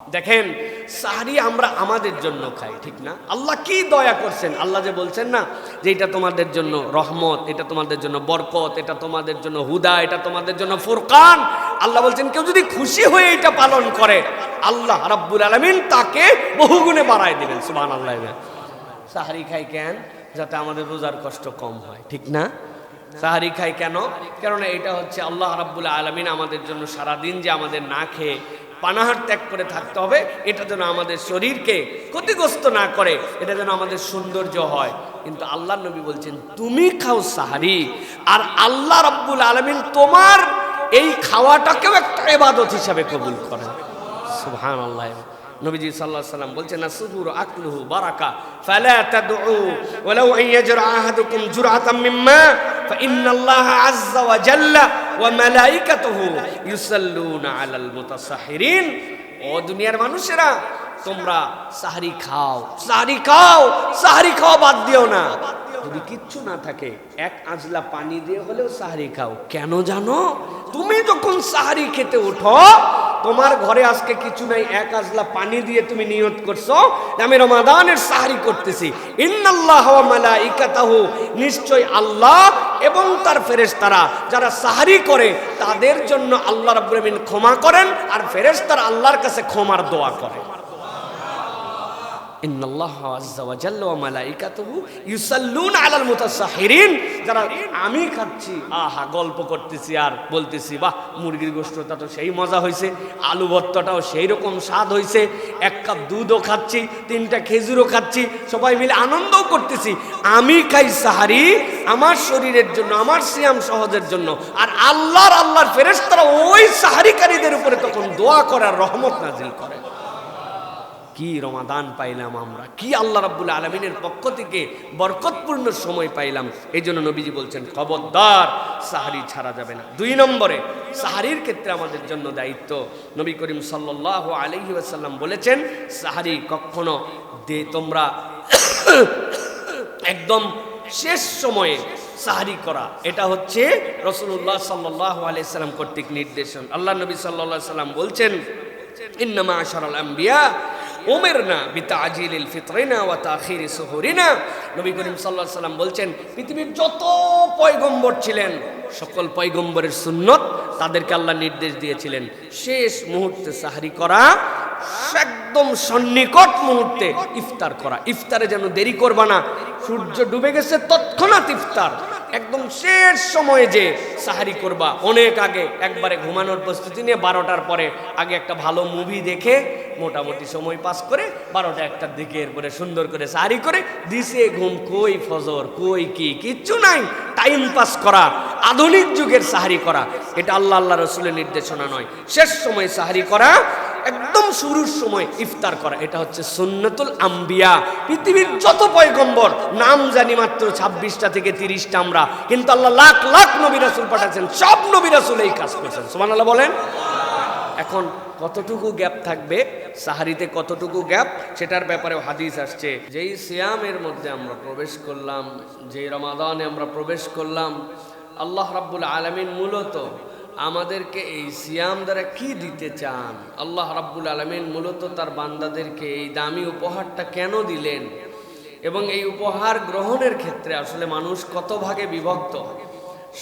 দেখেন সাহরি আমরা আমাদের জন্য খাই, ঠিক না? আল্লাহ কি দয়া করছেন, আল্লাহ যে বলছেন না যে এটা তোমাদের জন্য রহমত, এটা তোমাদের জন্য বরকত, এটা তোমাদের জন্য হুদা, এটা তোমাদের জন্য ফুরকান। আল্লাহ বলছেন কেউ যদি খুশি হয়ে এটা পালন করে আল্লাহ রাব্বুল আলামিন তাকে বহুগুণে বাড়ায় দিবেন। সুবহানাল্লাহ। সাহরি খাই কেন? যাতে আমাদের রোজার কষ্ট কম হয়, ঠিক না? সাহরি খাই কেন? কারণ এটা হচ্ছে আল্লাহ রাব্বুল আলামিন আমাদের জন্য সারাদিন যে আমাদের না খেয়ে পানাহার ত্যাগ করে থাকতে হবে, এটা যেন আমাদের শরীরকে ক্ষতিগ্রস্ত না করে, এটা যেন আমাদের সৌন্দর্য হয়। কিন্তু আল্লাহ নবী বলছেন তুমি খাও সাহরি, আর আল্লাহ রাব্বুল আলামিন তোমার এই খাওয়াটাকেও একটা ইবাদত হিসাবে কবুল করেন। সুবহানাল্লাহ। নবীজি সাল্লাল্লাহু আলাইহি ওয়াসাল্লাম বলছেন আসুহুরু আকলুহু বারাকা ফালা তাদউ ওয়ালাউ আইয়াজরা আহাদুকুম জুরআতাম মিম্মা ফাইন্নাল্লাহা আযজা ওয়া জাল্লা ওয়া মালাইকাতুহু ইউসাল্লুনা আলাল মুতাসাহহিরিন। ও দুনিয়ার মানুষেরা, তোমরা সাহরি খাও, সাহরি খাও, সাহরি খাও, বাদ দিও না। যদি কিচ্ছু না থাকে এক আজলা পানি দিয়ে হলেও সাহরি খাও। কেন জানো? তুমি যখন সাহরি খেতে ওঠো, তোমার ঘরে আজকে কিছু নাই, এক আজলা পানি দিয়ে তুমি নিয়ত করছো আমি রমাদানের সাহরি করতেছি। ইন্নাল্লাহা ওয়া মালাইকাতাহু, নিশ্চয় আল্লাহ এবং তার ফেরেশতারা যারা সাহরি করে তাদের জন্য আল্লাহ রাব্বুল আলামিন ক্ষমা করেন, আর ফেরেশতারা আল্লাহর কাছে ক্ষমার দোয়া করে। ইন্নাল্লাহা আযজা ওয়া জাল্লা ওয়া মালাইকাতুহু ইউসাল্লুনা আলাল মুতাসাহহিরিন। যারা আমি খাচ্ছি, আহা গল্প করতেছি আর বলতেছি বাহ মুরগির গোশতটা তো সেই মজা হয়েছে, আলু ভর্তাটাও সেই রকম স্বাদ হয়েছে, এক কাপ দুধও খাচ্ছি, 3টা খেজুরও খাচ্ছি, সবাই মিলে আনন্দও করতেছি। আমি খাই সাহরি আমার শরীরের জন্য, আমার সিয়াম সহজের জন্য, আর আল্লাহর ফেরেশতারা ওই সাহরিকারীদের উপরে তখন দোয়া করার রহমত নাজিল করে। কি রমাদান পাইলাম আমরা, কি আল্লাহ রাব্বুল আলামিনের পক্ষ থেকে বরকতপূর্ণ সময় পাইলাম। এই জন্য নবীজি বলছেন খবরদার সাহরি ছাড়া যাবে না। 2 নম্বরে সাহরির ক্ষেত্রে আমাদের জন্য দায়িত্ব, নবী করিম সাল্লাল্লাহু আলাইহি ওয়াসাল্লাম বলেছেন সাহরি কখনো তোমরা একদম শেষ সময়ে সাহরি করা, এটা হচ্ছে রাসূলুল্লাহ সাল্লাল্লাহু আলাইহি ওয়াসাল্লাম কর্তৃক নির্দেশন। আল্লাহ নবী সাল্লাল্লাহু আলাইহি ওয়াসাল্লাম বলছেন ইন্নামা আশারাল আম্বিয়া উমিরনা বিতাজিলিল ফিতরিনা ওয়া তাখিরি সুহুরিনা। নবী করিম সাল্লাল্লাহু আলাইহি ওয়াসাল্লাম বলছেন পৃথিবীর যত পয়গম্বর ছিলেন সকল পয়গম্বরের সুন্নত তাদেরকে আল্লাহ নির্দেশ দিয়েছিলেন শেষ মুহূর্তে সাহরি করা, একদম সন্নিকট মুহূর্তে ইফতার করা। ইফতারে যেন দেরি করবা না, সূর্য ডুবে গেছে তৎক্ষণাৎ ইফতার, একদম শেষ সময়ে যে সাহরি করবা, অনেক আগে একবারে ঘুমানোর প্রস্তুতি নিয়ে 12টার পরে আগে একটা ভালো মুভি দেখে মোটামুটি সময় পাস করে 12টা 1টার দিকে এরপরে সুন্দর করে সাহরি করে দিছে ঘুম, কই ফজর কই কিচ্ছু নাই, টাইম পাস করা, আধুনিক যুগের সাহরি করা, এটা আল্লাহ রসুলের নির্দেশনা নয়। শেষ সময় সাহরি করা, একদম শুরুর সময় ইফতার করা, এটা হচ্ছে সুন্নাতুল আম্বিয়া। পৃথিবীর যত পয়গম্বর নাম জানি মাত্র 26টা থেকে 30টা আমরা, কিন্তু আল্লাহ লাখ লাখ নবী রাসূল পাঠাচ্ছেন, সব নবী রাসূল এই কাজ করেছেন। সুবহানাল্লাহ বলেন। এখন কতটুকু গ্যাপ থাকবে সাহরিতে, কতটুকু গ্যাপ, সেটার ব্যাপারেও হাদিস আসছে। যেই সিয়ামের মধ্যে আমরা প্রবেশ করলাম, যেই রমাদানে আমরা প্রবেশ করলাম, আল্লাহ রাব্বুল আলামিন মূলত আমাদেরকে এই সিয়াম দ্বারা কি দিতে চান, আল্লাহ রাব্বুল আলামিন মূলত তার বান্দাদেরকে এই দামি উপহারটা কেন দিলেন, এবং এই উপহার গ্রহণের ক্ষেত্রে আসলে মানুষ কত ভাগে বিভক্ত,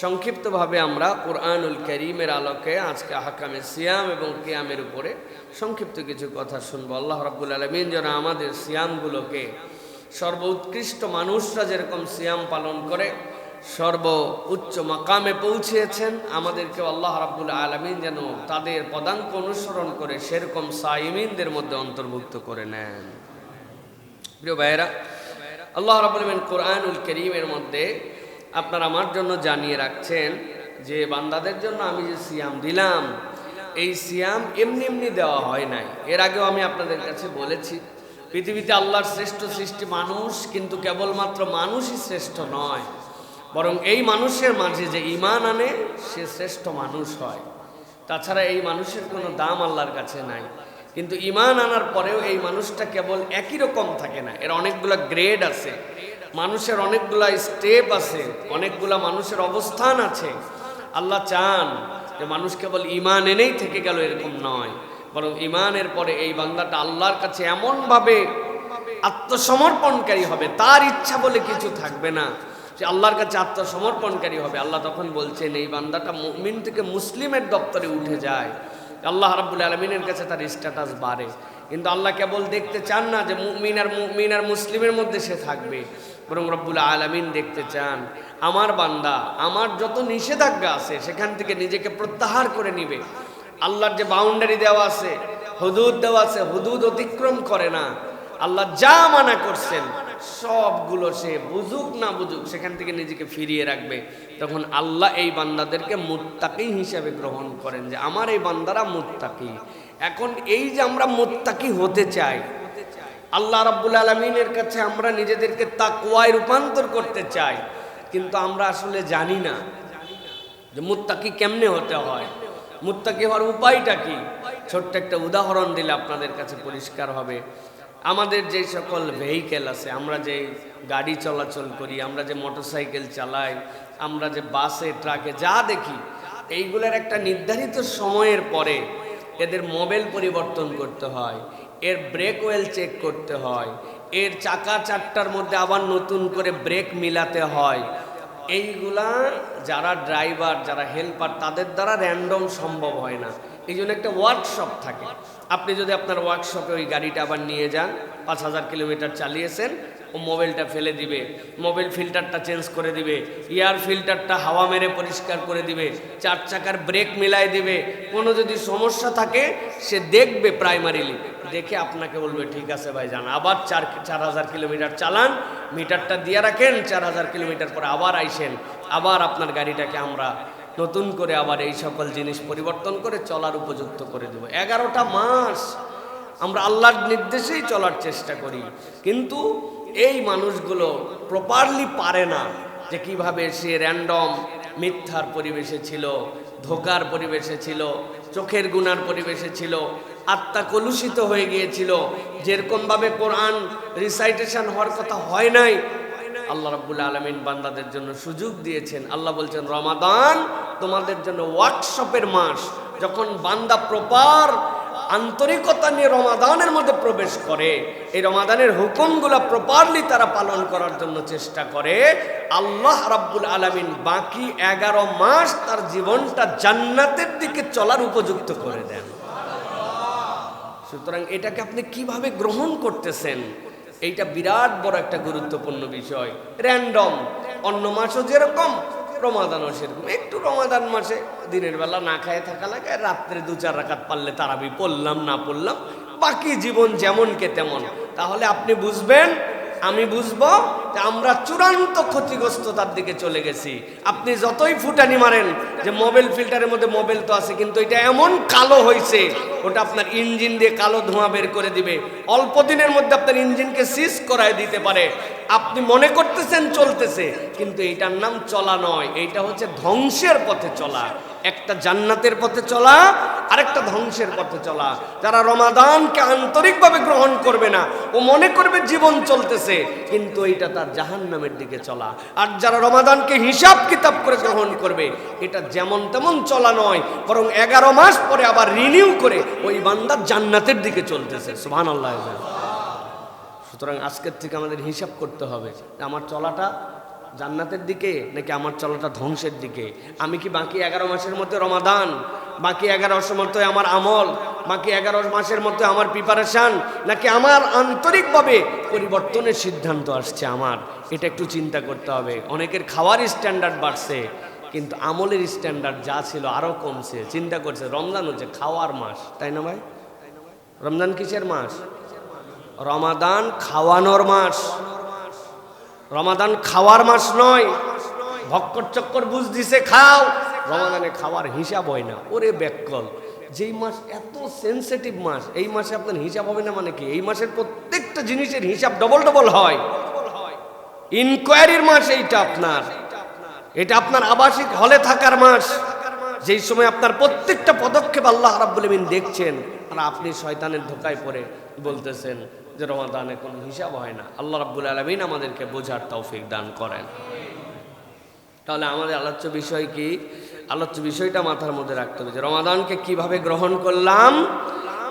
সংক্ষিপ্তভাবে আমরা কুরআনুল কারীমের আলোকে আজকে আহকামে সিয়াম এবং কিয়ামের উপরে সংক্ষিপ্ত কিছু কথা শুনবো। আল্লাহ রাব্বুল আলামিন যেন আমাদের সিয়ামগুলোকে সর্বোৎকৃষ্ট মানুষরা যেরকম সিয়াম পালন করে সর্ব উচ্চ মাকামে পৌঁছেছেন, আমাদেরকে আল্লাহ রাব্বুল আলামিন যেন তাদের পদাঙ্ক অনুসরণ করে সেরকম সাইমিনদের মধ্যে অন্তর্ভুক্ত করে নেন। প্রিয় ভাইয়েরা, আল্লাহ রাব্বুল আলামিন কুরআনুল কারীমের মধ্যে আপনারা আমার জন্য জানিয়ে রাখছেন যে বান্দাদের জন্য আমি যে সিয়াম দিলাম, এই সিয়াম এমনি এমনি দেওয়া হয় নাই। এর আগেও আমি আপনাদের কাছে বলেছি পৃথিবীতে আল্লাহর শ্রেষ্ঠ সৃষ্টি মানুষ, কিন্তু কেবলমাত্র মানুষই শ্রেষ্ঠ নয়, বরং এই মানুষের মাঝে যে ঈমান আনে সে শ্রেষ্ঠ মানুষ হয়। তাছাড়া এই মানুষের কোনো দাম আল্লাহর কাছে নাই। কিন্তু ঈমান আনার পরেও এই মানুষটা কেবল একই রকম থাকে না, এর অনেকগুলো গ্রেড আছে, মানুষের অনেকগুলা স্টেপ আছে, অনেকগুলা মানুষের অবস্থান আছে। আল্লাহ চান যে মানুষ কেবল ঈমান এনেই থেকে গেল এরকম নয়, বরং ঈমানের পরে এই বান্দাটা আল্লাহর কাছে এমনভাবে আত্মসমর্পণকারী হবে, তার ইচ্ছা বলে কিছু থাকবে না, যে আল্লাহর কাছে আত্মসমর্পণকারী হবে। আল্লাহ তখন বলছেন এই বান্দাটা মুমিন থেকে মুসলিমের দপ্তরে উঠে যায়, আল্লাহ রাব্বুল আলামিনের কাছে তার স্ট্যাটাস বাড়ে। কিন্তু আল্লাহ কেবল দেখতে চান না যে মুমিন আর মুসলিমের মধ্যে সে থাকবে, বরং রব্বুল আলামিন দেখতে চান আমার বান্দা আমার যত নিষেধাজ্ঞা আছে সেখান থেকে নিজেকে প্রত্যাহার করে নিবে। আল্লাহর যে বাউন্ডারি দেওয়া আছে, হুদুদ দেওয়া আছে, হুদুদ অতিক্রম করে না। আল্লাহ যা মানা করছেন সবগুলো সে বুঝুক না বুঝুক সেখান থেকে নিজেকে ফিরিয়ে রাখবে। তখন আল্লাহ এই বান্দাদেরকে মুত্তাকি হিসেবে গ্রহণ করেন, যে আমার এই বান্দারা মুত্তাকি। এখন এই যে আমরা মুত্তাকি হতে চাই, আল্লাহ রাব্বুল আলামিনের কাছে আমরা নিজেদেরকে তাকওয়ায় রূপান্তর করতে চাই, কিন্তু আমরা আসলে জানি না যে মুত্তাকি কেমনে হতে হয়, মুত্তাকি হওয়ার উপায়টা কি। ছোট্ট একটা উদাহরণ দিলে আপনাদের কাছে পরিষ্কার হবে। আমাদের যে সকল ভেহিকেল আছে, আমরা যে গাড়ি চলাচল করি, আমরা যে মোটরসাইকেল চালাই, আমরা যে বাসে ট্রাকে যা দেখি, এইগুলোর একটা নির্ধারিত সময়ের পরে এদের মোবিল পরিবর্তন করতে হয়, এর ব্রেক ওয়েল চেক করতে হয়, এর চাকা চারটার মধ্যে আবার নতুন করে ব্রেক মিলাতে হয়। এইগুলা যারা ড্রাইভার, যারা হেল্পার, তাদের দ্বারা র্যান্ডম সম্ভব হয় না। এই জন্য একটা ওয়ার্কশপ থাকে। আপনি যদি আপনার ওয়ার্কশপে ওই গাড়িটা আবার নিয়ে যান, 5000 কিলোমিটার চালিয়েছেন, ও মোবিলটা ফেলে দিবে, মোবিল ফিল্টারটা চেঞ্জ করে দিবে, এয়ার ফিল্টারটা হাওয়া মেরে পরিষ্কার করে দিবে, চার চাকার ব্রেক মিলাই দিবে। কোনো যদি সমস্যা থাকে সে দেখবে, প্রাইমারিলি দেখে আপনাকে বলবে ঠিক আছে ভাই যান, আবার 4000 কিলোমিটার চালান, মিটারটা দিয়ে রাখেন, 4000 কিলোমিটার পরে আবার আইসেন, আবার আপনার গাড়িটাকে আমরা নতুন করে আবার এই সকল জিনিস পরিবর্তন করে চলার উপযুক্ত করে দেব। 11টা মাস আমরা আল্লাহর নির্দেশেই চলার চেষ্টা করি, কিন্তু এই মানুষগুলো প্রপারলি পারে না যে কিভাবে সে র্যান্ডম মিথ্যার পরিবেশে ছিল, ধোকার পরিবেশে ছিল, চোখের গুনার পরিবেশে ছিল, আত্মা কলুষিত হয়ে গিয়েছিল, যেরকমভাবে কোরআন রিসাইটেশন হওয়ার কথা হয় নাই। আল্লাহ রাব্বুল আলামিন বান্দাদের জন্য সুযোগ দিয়েছেন। আল্লাহ বলছেন রমাদান তোমাদের জন্য ওয়ার্কশপের মাস। যখন বান্দা প্রপার আন্তরিকতা নিয়ে রমাদানের মধ্যে প্রবেশ করে, এই রমাদানের হুকুমগুলো প্রপারলি তারা পালন করার জন্য চেষ্টা করে, আল্লাহ রাব্বুল আলামিন বাকি 11 মাস তার জীবনটা জান্নাতের দিকে চলার উপযুক্ত করে দেন। সুতরাং এটাকে আপনি কিভাবে গ্রহণ করতেছেন, এইটা বিরাট বড় একটা গুরুত্বপূর্ণ বিষয়। র্যান্ডম অন্য মাসও যেরকম, রমাদানও সেরকম। একটু রমাদান মাসে দিনের বেলা না খায় থাকা লাগে, রাত্রে 2-4 রাকাত পারলে তারাবি পড়লাম, না পড়লাম, বাকি জীবন যেমনকে তেমন। তাহলে আপনি বুঝবেন, আমি বুঝবো যে আমরা চূড়ান্ত ক্ষতিগ্রস্ততার দিকে চলে গেছি। আপনি যতই ফুটানি মারেন যে মোবিল ফিল্টারের মধ্যে মোবিল তো আছে, কিন্তু এটা এমন কালো হয়েছে, ওটা আপনার ইঞ্জিন দিয়ে কালো ধোঁয়া বের করে দিবে, অল্প দিনের মধ্যে আপনার ইঞ্জিনকে সিজ করায় দিতে পারে। আপনি মনে করতেছেন চলতেছে, কিন্তু এইটার নাম চলা নয়, এইটা হচ্ছে ধ্বংসের পথে চলা। একটা জান্নাতের পথে চলা, আরেকটা ধ্বংসের পথে চলা। যারা রমাদানকে আন্তরিকভাবে গ্রহণ করবে না, ও মনে করবে জীবন চলতেছে, কিন্তু এইটা তার জাহান্নামের দিকে চলা। আর যারা রমাদানকে হিসাব কিতাব করে গ্রহণ করবে, এটা যেমন তেমন চলা নয়, বরং 11 মাস পরে আবার রিনিউ করে ওই বান্দা জান্নাতের দিকে চলতেছে। সুবহানাল্লাহ। সুতরাং আজকের থেকে আমাদের হিসাব করতে হবে যে আমার চলাটা জান্নাতের দিকে নাকি আমার চলাটা ধ্বংসের দিকে। আমি কি বাকি 11 মাসের মধ্যে রমাদান, বাকি 11 মধ্যে আমার আমল, বাকি 11 মাসের মধ্যে আমার প্রিপারেশান, নাকি আমার আন্তরিকভাবে পরিবর্তনের সিদ্ধান্ত আসছে আমার? এটা একটু চিন্তা করতে হবে। অনেকের খাওয়ার স্ট্যান্ডার্ড বাড়ছে, কিন্তু আমলের স্ট্যান্ডার্ড যা ছিল আরও কমছে। চিন্তা করছে রমজান হচ্ছে খাওয়ার মাস, তাই না ভাই? রমজান কিসের মাস? রমাদান খাওয়ানোর মাস। রমাদান খাওয়ার মাস নয়। ভক্কর চক্কর বুঝ দিছে খাও, রমাদানে খাওয়ার হিসাব হয় না। ওরে ব্যাককল, যেই মাস এত সেন্সিটিভ মাস, এই মাসে আপনার হিসাব হবে না মানে কি? এই মাসের প্রত্যেকটা জিনিসের হিসাব ডবল ডবল হয়। ইনকোয়ারির মাস এইটা আপনার, এটা আপনার আবাসিক হলে থাকার মাস, যেই সময় আপনার প্রত্যেকটা পদক্ষেপ আল্লাহ রাব্বুল আলামিন দেখছেন, আর আপনি শয়তানের ধোকায় পড়ে বলতেছেন যে রমাদানে কোনো হিসাব হয় না। আল্লাহ রাব্বুল আলামিন আমাদেরকে বোঝার তৌফিক দান করেন। তাহলে আমাদের আলোচ্য বিষয় কি? আলোচ্য বিষয়টা মাথার মধ্যে রাখতে হবে যে রমাদানকে কিভাবে গ্রহণ করলাম,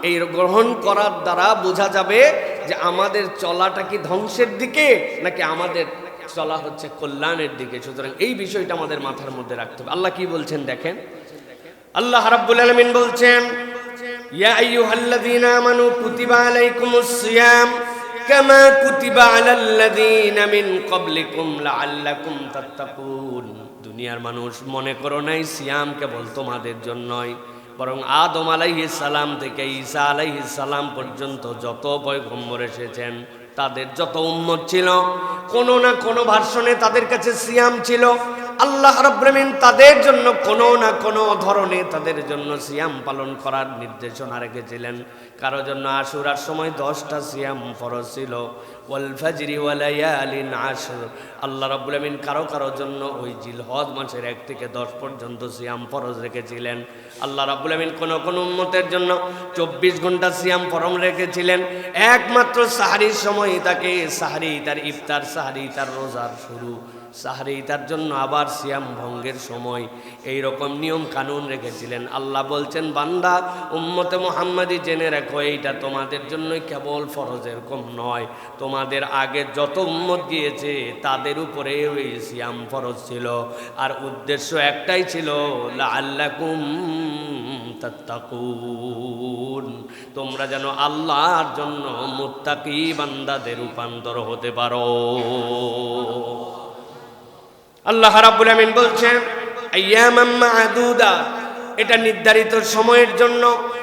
এই গ্রহণ করার দ্বারা বোঝা যাবে যে আমাদের চলাটা কি ধ্বংসের দিকে নাকি আমাদের চলা হচ্ছে কল্যাণের দিকে। সুতরাং এই বিষয়টা আমাদের মাথার মধ্যে রাখতে হবে। আল্লাহ কি বলছেন দেখেন, আল্লাহ রাব্বুল আলামিন বলছেন, ইয়া আইয়ুহাল্লাযীনা আমানু কুতিবা আলাইকুমুস সিয়াম কামা কুতিবা আলাল্লাযীনা মিন ক্বাবলিকুম লাআল্লাকুম তাত্তাকুন। দুনিয়ার মানুষ মনে করো নাই সিয়াম কেবল তোমাদের জন্যই, বরং আদম আলাইহিস সালাম থেকে ঈসা আলাইহিস সালাম পর্যন্ত যত পয়গম্বর এসেছেন তাদের যত উম্মত ছিল, কোনো না কোনো ভার্সনে তাদের কাছে সিয়াম ছিল। আল্লাহ রাব্বুল আলামিন তাদের জন্য কোনো না কোনো ধরনে তাদের জন্য সিয়াম পালন করার নির্দেশনা রেখেছিলেন। কারো জন্য আশুরার সময় 10টা সিয়াম ফরজ ছিল, ওয়াল ফাজরি ওয়া লায়ালিন আশর। আল্লাহ রাব্বুল আলামিন কারো জন্য ওই জিলহজ মাসের 1 থেকে 10 পর্যন্ত সিয়াম ফরজ রেখেছিলেন। আল্লাহ রাব্বুল আলামিন কোন উম্মতের জন্য 24 ঘন্টা সিয়াম ফরজ রেখেছিলেন। একমাত্র সাহরির সময় তাকে সাহরি তার ইফতার, সাহরি তার রোজার শুরু, সাহরি তার জন্য আবার সিয়াম ভঙ্গের সময়, এই রকম নিয়ম কানুন রেখেছিলেন। আল্লাহ বলছেন, বান্দা উম্মতে মুহাম্মাদি জেনে রাখো, এইটা তোমাদের জন্যই কেবল ফরজ, এরকম নয়। তোমাদের আগে যত উম্মত গিয়েছে তাদের উপরে ওই সিয়াম ফরজ ছিল, আর উদ্দেশ্য একটাই ছিল, লাআল্লাকুম তাত্তাকুন, তোমরা যেন আল্লাহর জন্য মুত্তাকি বান্দাদের রূপান্তর হতে পারো। আল্লাহ রাব্বুল আমিন বলছেন, আইয়ামাম মা'দুদা, এটা নির্ধারিত সময়ের জন্য,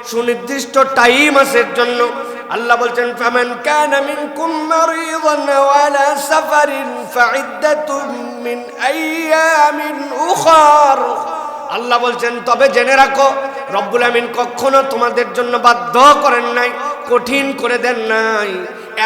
সুনির্দিষ্ট টাইম আছের জন্য। আল্লাহ বলছেন, ফামান কানা মিনকুম মারিদান আও আলা সাফারিন ফাইদ্দাতুম মিন আইয়ামিন উখার। আল্লাহ বলছেন, তবে জেনে রাখো, রব্বুল আমিন কখনো তোমাদের জন্য বাধ্য করেন নাই, কঠিন করে দেন নাই,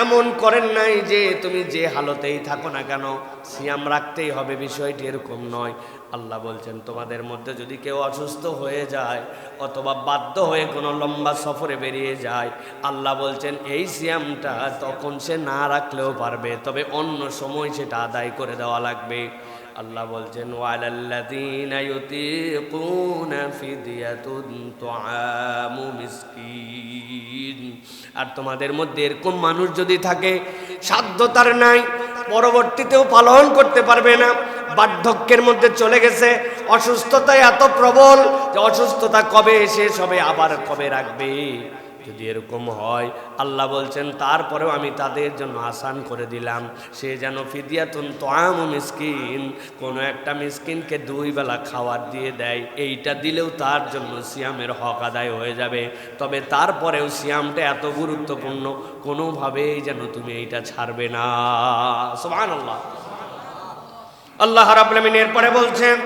এমন করেন নাই যে তুমি যে হালতেই থাকো না কেন সিয়াম রাখতেই হবে, বিষয়টি এরকম নয়। আল্লাহ বলছেন, তোমাদের মধ্যে যদি কেউ অসুস্থ হয়ে যায় অথবা বাধ্য হয়ে কোনো লম্বা সফরে বেরিয়ে যায়, আল্লাহ বলছেন এই সিয়ামটা তখন সে না রাখলেও পারবে, তবে অন্য সময় সেটা আদায় করে দেওয়া লাগবে। আল্লাহ বলছেন, ওয়ালাল্লাযীনা ইউতীকুনা ফিদিয়াতুন তুআমু মিসকিন। আর তোমাদের মধ্যে এরকম মানুষ যদি থাকে সাধ্য তার নাই, পরবর্তীতেও পালন করতে পারবে না, বার্ধক্যের মধ্যে চলে গেছে, অসুস্থতায় এত প্রবল যে অসুস্থতা কবে শেষ হবে আবার কবে রাখবে, যদি এরকম হয় আল্লাহ বলছেন তারপরেও আমি তাদের জন্য আসান করে দিলাম, সে যেন ফিদিয়াতুন তুআমু মিসকিন, কোনো একটা মিসকিনকে 2 বেলা খাবার দিয়ে দেয়, এইটা দিলেও তার জন্য সিয়ামের হক আদায় হয়ে যাবে। তবে তারপরেও সিয়ামটা এত গুরুত্বপূর্ণ, কোনোভাবেই যেন তুমি এইটা ছাড়বে না। সুবহানাল্লাহ। আল্লাহ রাব্বুল আমিন এরপরে বলছেন,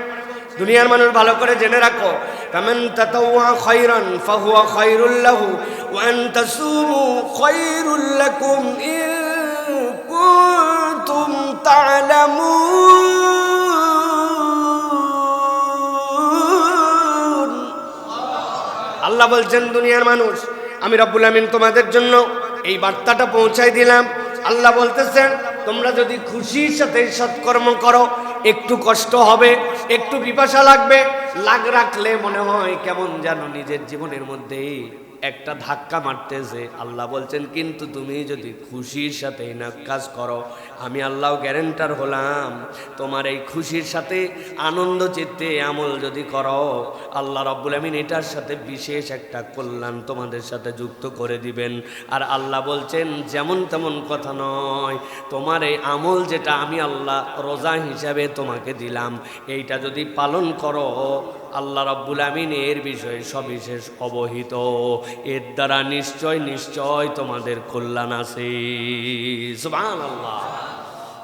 দুনিয়ার মানুষ ভালো করে জেনে রাখো, কামান তাতাওয়া খায়রান ফাহুয়া খায়রুল লাহু ওয়া আন তাসুমু খায়রুল লাকুম ইন কুনতুম তা'লামুন। আল্লাহ বলছেন, দুনিয়ার মানুষ, আমি রব্বুল আমিন তোমাদের জন্য এই বার্তাটা পৌঁছাই দিলাম। আল্লাহ বলতেছেন, তোমরা যদি খুশির সাথে সৎকর্ম করো, একটু কষ্ট হবে, একটু পিপাসা লাগবে, রাখলে মনে হয় কেমন যেন নিজের জীবনের মধ্যে একটা ধাক্কা মারতেছে। আল্লাহ বলছেন, কিন্তু তুমি যদি খুশির সাথে না কাজ করো, আমি আল্লাহ গ্যারান্টার হলাম, তোমার এই খুশির সাথে আনন্দ চিত্তে আমল যদি করো, আল্লাহ রাব্বুল আমিন এটার সাথে বিশেষ একটা কল্যাণ তোমাদের সাথে যুক্ত করে দিবেন। আর আল্লাহ বলছেন, যেমন তেমন কথা নয়, তোমার এই আমল যেটা আমি আল্লাহ রোজা হিসাবে তোমাকে দিলাম, এইটা যদি পালন করো, আল্লাহ রাব্বুল আমিন এর বিষয়ে সবিশেষ অবহিত, এর দ্বারা নিশ্চয় তোমাদের কল্যাণ আছে। সুবহানাল্লাহ।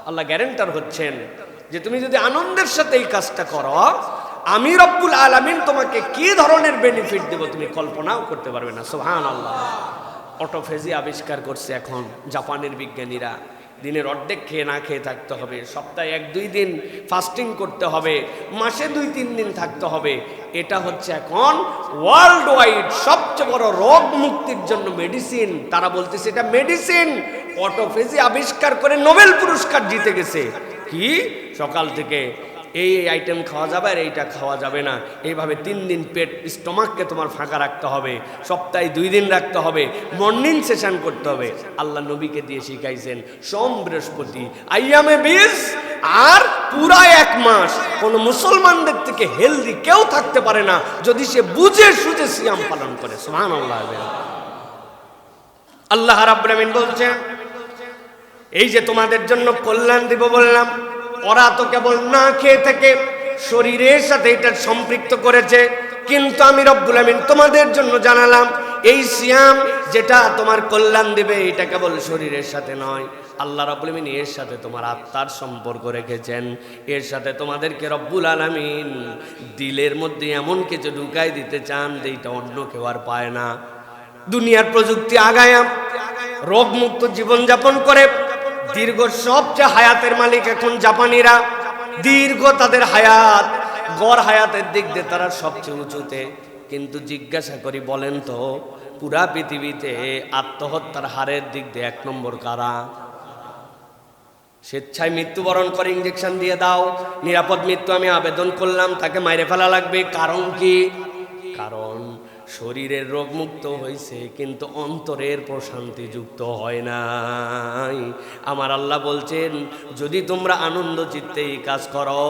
আল্লাহ গ্যারান্টার হচ্ছেন যে তুমি যদি আনন্দের সাথে এই কাজটা করো, আমি রব্বুল আলামিন তোমাকে কি ধরনের বেনিফিট দেব তুমি কল্পনাও করতে পারবে না। সুবহানাল্লাহ। অটোফেজি আবিষ্কার করছে এখন জাপানের বিজ্ঞানীরা, দিনের অর্ধেক খেয়ে না খেয়ে থাকতে হবে, সপ্তাহে 1-2 দিন ফাস্টিং করতে হবে, মাসে 2-3 দিন থাকতে হবে। এটা হচ্ছে এখন ওয়ার্ল্ড ওয়াইড সবচেয়ে বড় রোগ মুক্তির জন্য মেডিসিন। তারা বলতেছে এটা মেডিসিন। অটোফেজি আবিষ্কার করে নোবেল পুরস্কার জিতে গেছে। কি সকাল থেকে এই আইটেম খাওয়া যাবে আর এইটা খাওয়া যাবে না, এইভাবে 3 দিন পেট স্টমাককে তোমার ফাঁকা রাখতে হবে, সপ্তাহে 2 দিন রাখতে হবে, মর্নিং সেশন করতে হবে। আল্লাহ নবীকে দিয়ে শিখাইছেন সোম বৃহস্পতি আইয়ামে 20 আর পুরা 1 মাস। কোন মুসলমানদের থেকে হেলদি কেউ থাকতে পারে না যদি সে বুঝে সুঝে সিয়াম পালন করে। সুবহানাল্লাহ। আল্লাহ রাব্বুল আমিন বলছেন এই যে তোমাদের জন্য কল্যাণ দিব বললাম, ওরা তো কেবল না খেয়ে থেকে শরীরের সাথে এটা সম্পৃক্ত করেছে, কিন্তু আমি রব্বুল আমিন তোমাদের জন্য জানালাম এই সিয়াম যেটা তোমার কল্যাণ দিবে এটা কেবল শরীরের সাথে নয়, আল্লাহ রাব্বুল আমিন এর সাথে তোমার আত্মার সম্পর্ক রেখেছেন। এর সাথে তোমাদেরকে রব্বুল আলামিন দিলের মধ্যে এমন কিছু ঢুকাই দিতে চান যেটা অন্য কেউ আর পায় না। দুনিয়ার প্রযুক্তি আগায়া রোগমুক্ত জীবনযাপন করে দীর্ঘ সবচেয়ে হায়াতের মালিক এখন জাপানিরা, দীর্ঘ তাদের হায়াত, গড় হায়াতের দিক দিয়ে তারা সবচেয়ে উঁচুতে। কিন্তু জিজ্ঞাসা করি বলেন তো পুরা পৃথিবীতে আত্মহত্যার হারের দিক দিয়ে 1 নম্বর কারা? স্বেচ্ছায় মৃত্যুবরণ করে ইঞ্জেকশন দিয়ে দাও, নিরাপদ মৃত্যু আমি আবেদন করলাম, তাকে মাইরে ফেলা লাগবে। কারণ কি? কারণ শরীরের রোগমুক্ত হয়েছে কিন্তু অন্তরের প্রশান্তি যুক্ত হয় নাই। আমার আল্লাহ বলছেন যদি তোমরা আনন্দ চিত্তে এই কাজ করো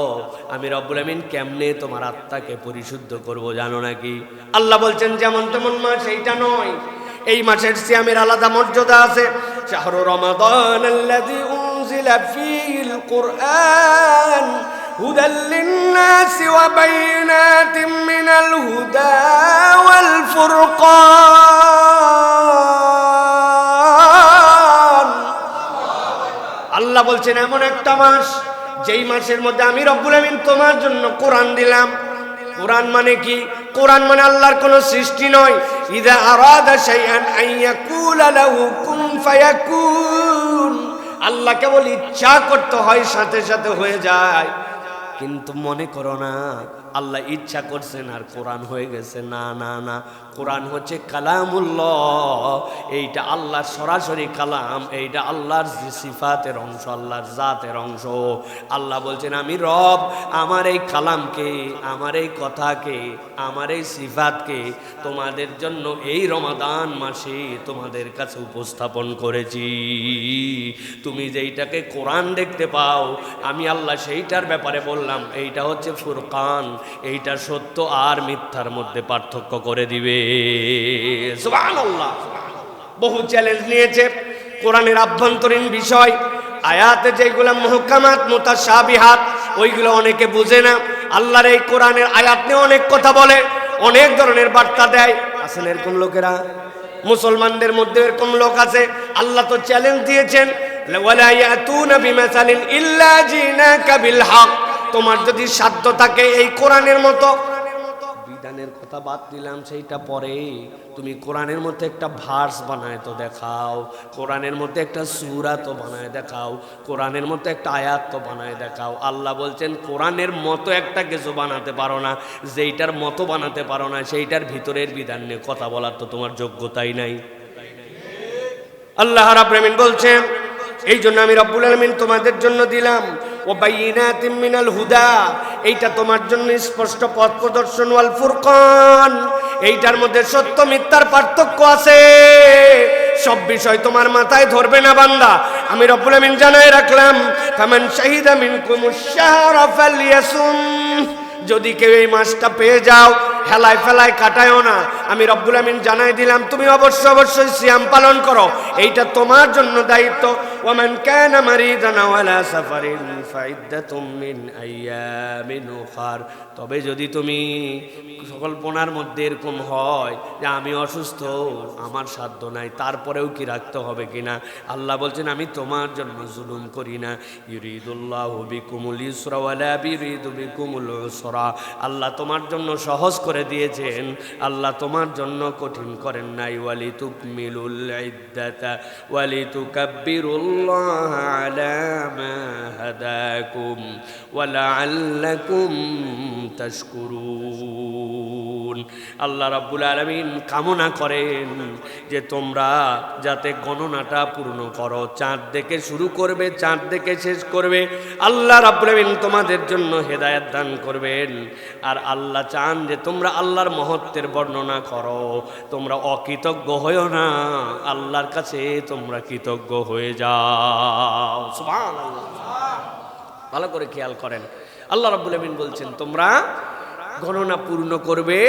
আমি রব্বুল আমিন কেমনে তোমার আত্মাকে পরিশুদ্ধ করব জানো নাকি? আল্লাহ বলছেন যেমন তেমন মাস এইটা নয়, এই মাসের সিয়ামের আলাদা মর্যাদা আছে। শাহরু রমাদান আল্লাযী উনজিলা ফীহিল কুরআন হুদাল লিন-নাসি ওয়া বাইয়িনাতিন মিনাল হুদা ওয়াল ফুরকান। আল্লাহ বলছেন এমন একটা মাস যেই মাসের মধ্যে আমি রব্বুল আমিন তোমার জন্য কোরআন দিলাম। কোরআন মানে কি? কোরআন মানে আল্লাহর কোনো সৃষ্টি নয়। ইযা আরাদা শাইআন আন ইয়াকুলা লাহু কুন ফায়াকুন। আল্লাহ কেবল ইচ্ছা করতে হয় সাথে সাথে হয়ে যায়। কিন্তু মনে করো না আল্লাহ ইচ্ছা করছেন আর কোরআন হয়ে গেছে, না না না। কোরআন হচ্ছে কালামুল্লাহ, এইটা আল্লাহর সরাসরি কালাম, এইটা আল্লাহর সিফাতের অংশ, আল্লাহর জাতের অংশ। আল্লাহ বলছেন আমি রব আমার এই কালামকে, আমার এই কথাকে, আমার এই সিফাতকে তোমাদের জন্য এই রমাদান মাসে তোমাদের কাছে উপস্থাপন করেছি। তুমি যেইটাকে কোরআন দেখতে পাও আমি আল্লাহ সেইটার ব্যাপারে বললাম এইটা হচ্ছে ফুরকান, এইটা সত্য আর মিথ্যার মধ্যে পার্থক্য করে দিবে। সুবহানাল্লাহ। বহু চ্যালেঞ্জ নিয়েছে কোরআনের আভ্যন্তরীণ বিষয়, আয়াতে যেগুলো মুহকামাত মুতাশাবিহাত ওইগুলো অনেকে বুঝে না। আল্লাহর এই কোরআনের আয়াত নিয়ে অনেক কথা বলে, অনেক ধরনের বার্তা দেয়। আছেন এরকম লোকেরা? মুসলমানদের মধ্যে এরকম লোক আছে। আল্লাহ তো চ্যালেঞ্জ দিয়েছেন ওয়ালা ইয়াতুনা বিমাসালিন ইল্লা জিনাকা বিল হক। তোমার যদি সাধ্য থাকে এই কোরআনের মতো, বিধানের কথা বাদ দিলাম সেইটা পরে, তুমি কোরআনের মধ্যে একটা ভার্স বানায় তো দেখাও, কোরআনের মধ্যে একটা সূরা তো বানায় দেখাও, কোরআনের মধ্যে একটা আয়াত তো বানায় দেখাও। আল্লাহ বলছেন কোরআনের মতো একটা কিছু বানাতে পারো না, যেইটার মতো বানাতে পারো না সেইটার ভিতরের বিধান নিয়ে কথা বলার তো তোমার যোগ্যতাই নাই। আল্লাহ রাব্বুল আমিন বলছেন এই জন্য আমি রব্বুল আলামিন তোমাদের জন্য দিলাম ও বাইয়িনাতিন মিনাল হুদা, এইটা তোমার জন্য স্পষ্ট পথ প্রদর্শন, ওয়াল ফুরকান, এইটার মধ্যে সত্য মিথ্যার পার্থক্য আছে। সব বিষয় তোমার মাথায় ধরবে না বান্দা, আমি রব্বুল আমিন জানাই রাখলাম ফামান শাহিদা মিনকুমুশ শাহরা ফালইয়াসুম। যদি কেউ এই মাসটা পেয়ে যাও হেলায় ফেলায় কাটায়ও না, আমি রব্বুল আমিন জানাই দিলাম তুমি অবশ্যই সিয়াম পালন করো, এইটা তোমার জন্য দায়িত্ব। ওয়ামান কানা মারিদান আও আলা সাফারিন ফাইদ্দাতুম মিন আইয়ামিন উখার। তবে যদি তুমি কল্পনার মধ্যে এরকম হয় যে আমি অসুস্থ, আমার সাধ্য নাই, তারপরেও কি রাখতে হবে কিনা, আল্লাহ বলছেন আমি তোমার জন্য জুলুম করি না। ইউরিদুল্লাহু বিকুমুল ইউসরা ওয়া লা ইউরিদু বিকুমুল উসরা। আল্লাহ তোমার জন্য সহজ করে করে দিয়েছেন, আল্লাহ তোমার জন্য কঠিন করেন নাই। ওয়ালিতুকমিলুল ইদ্দাতা ওয়ালিতুকাব্বিরুল্লাহ আলা মা হাদাকুম ওয়া লাআল্লাকুম তাশকুরুন। আল্লাহ রাব্বুল আলামিন কামনা করেন যে তোমরা যাতে গণনাটা পূর্ণ করো। চাঁদ দেখে শুরু করবে, চাঁদ দেখে শেষ করবে। আল্লাহ রাব্বুল আলামিন তোমাদের জন্য হেদায়েত দান করবেন। আর আল্লাহ চান যে তোমরা আল্লাহর মহত্বের বর্ণনা করো, তোমরা অকৃতজ্ঞ হইও না, আল্লাহর কাছে তোমরা কৃতজ্ঞ হয়ে যাও। সুবহানাল্লাহ। ভালো করে খেয়াল করেন, আল্লাহ রাব্বুল আলামিন বলছেন তোমরা গণনা পূর্ণ করবে,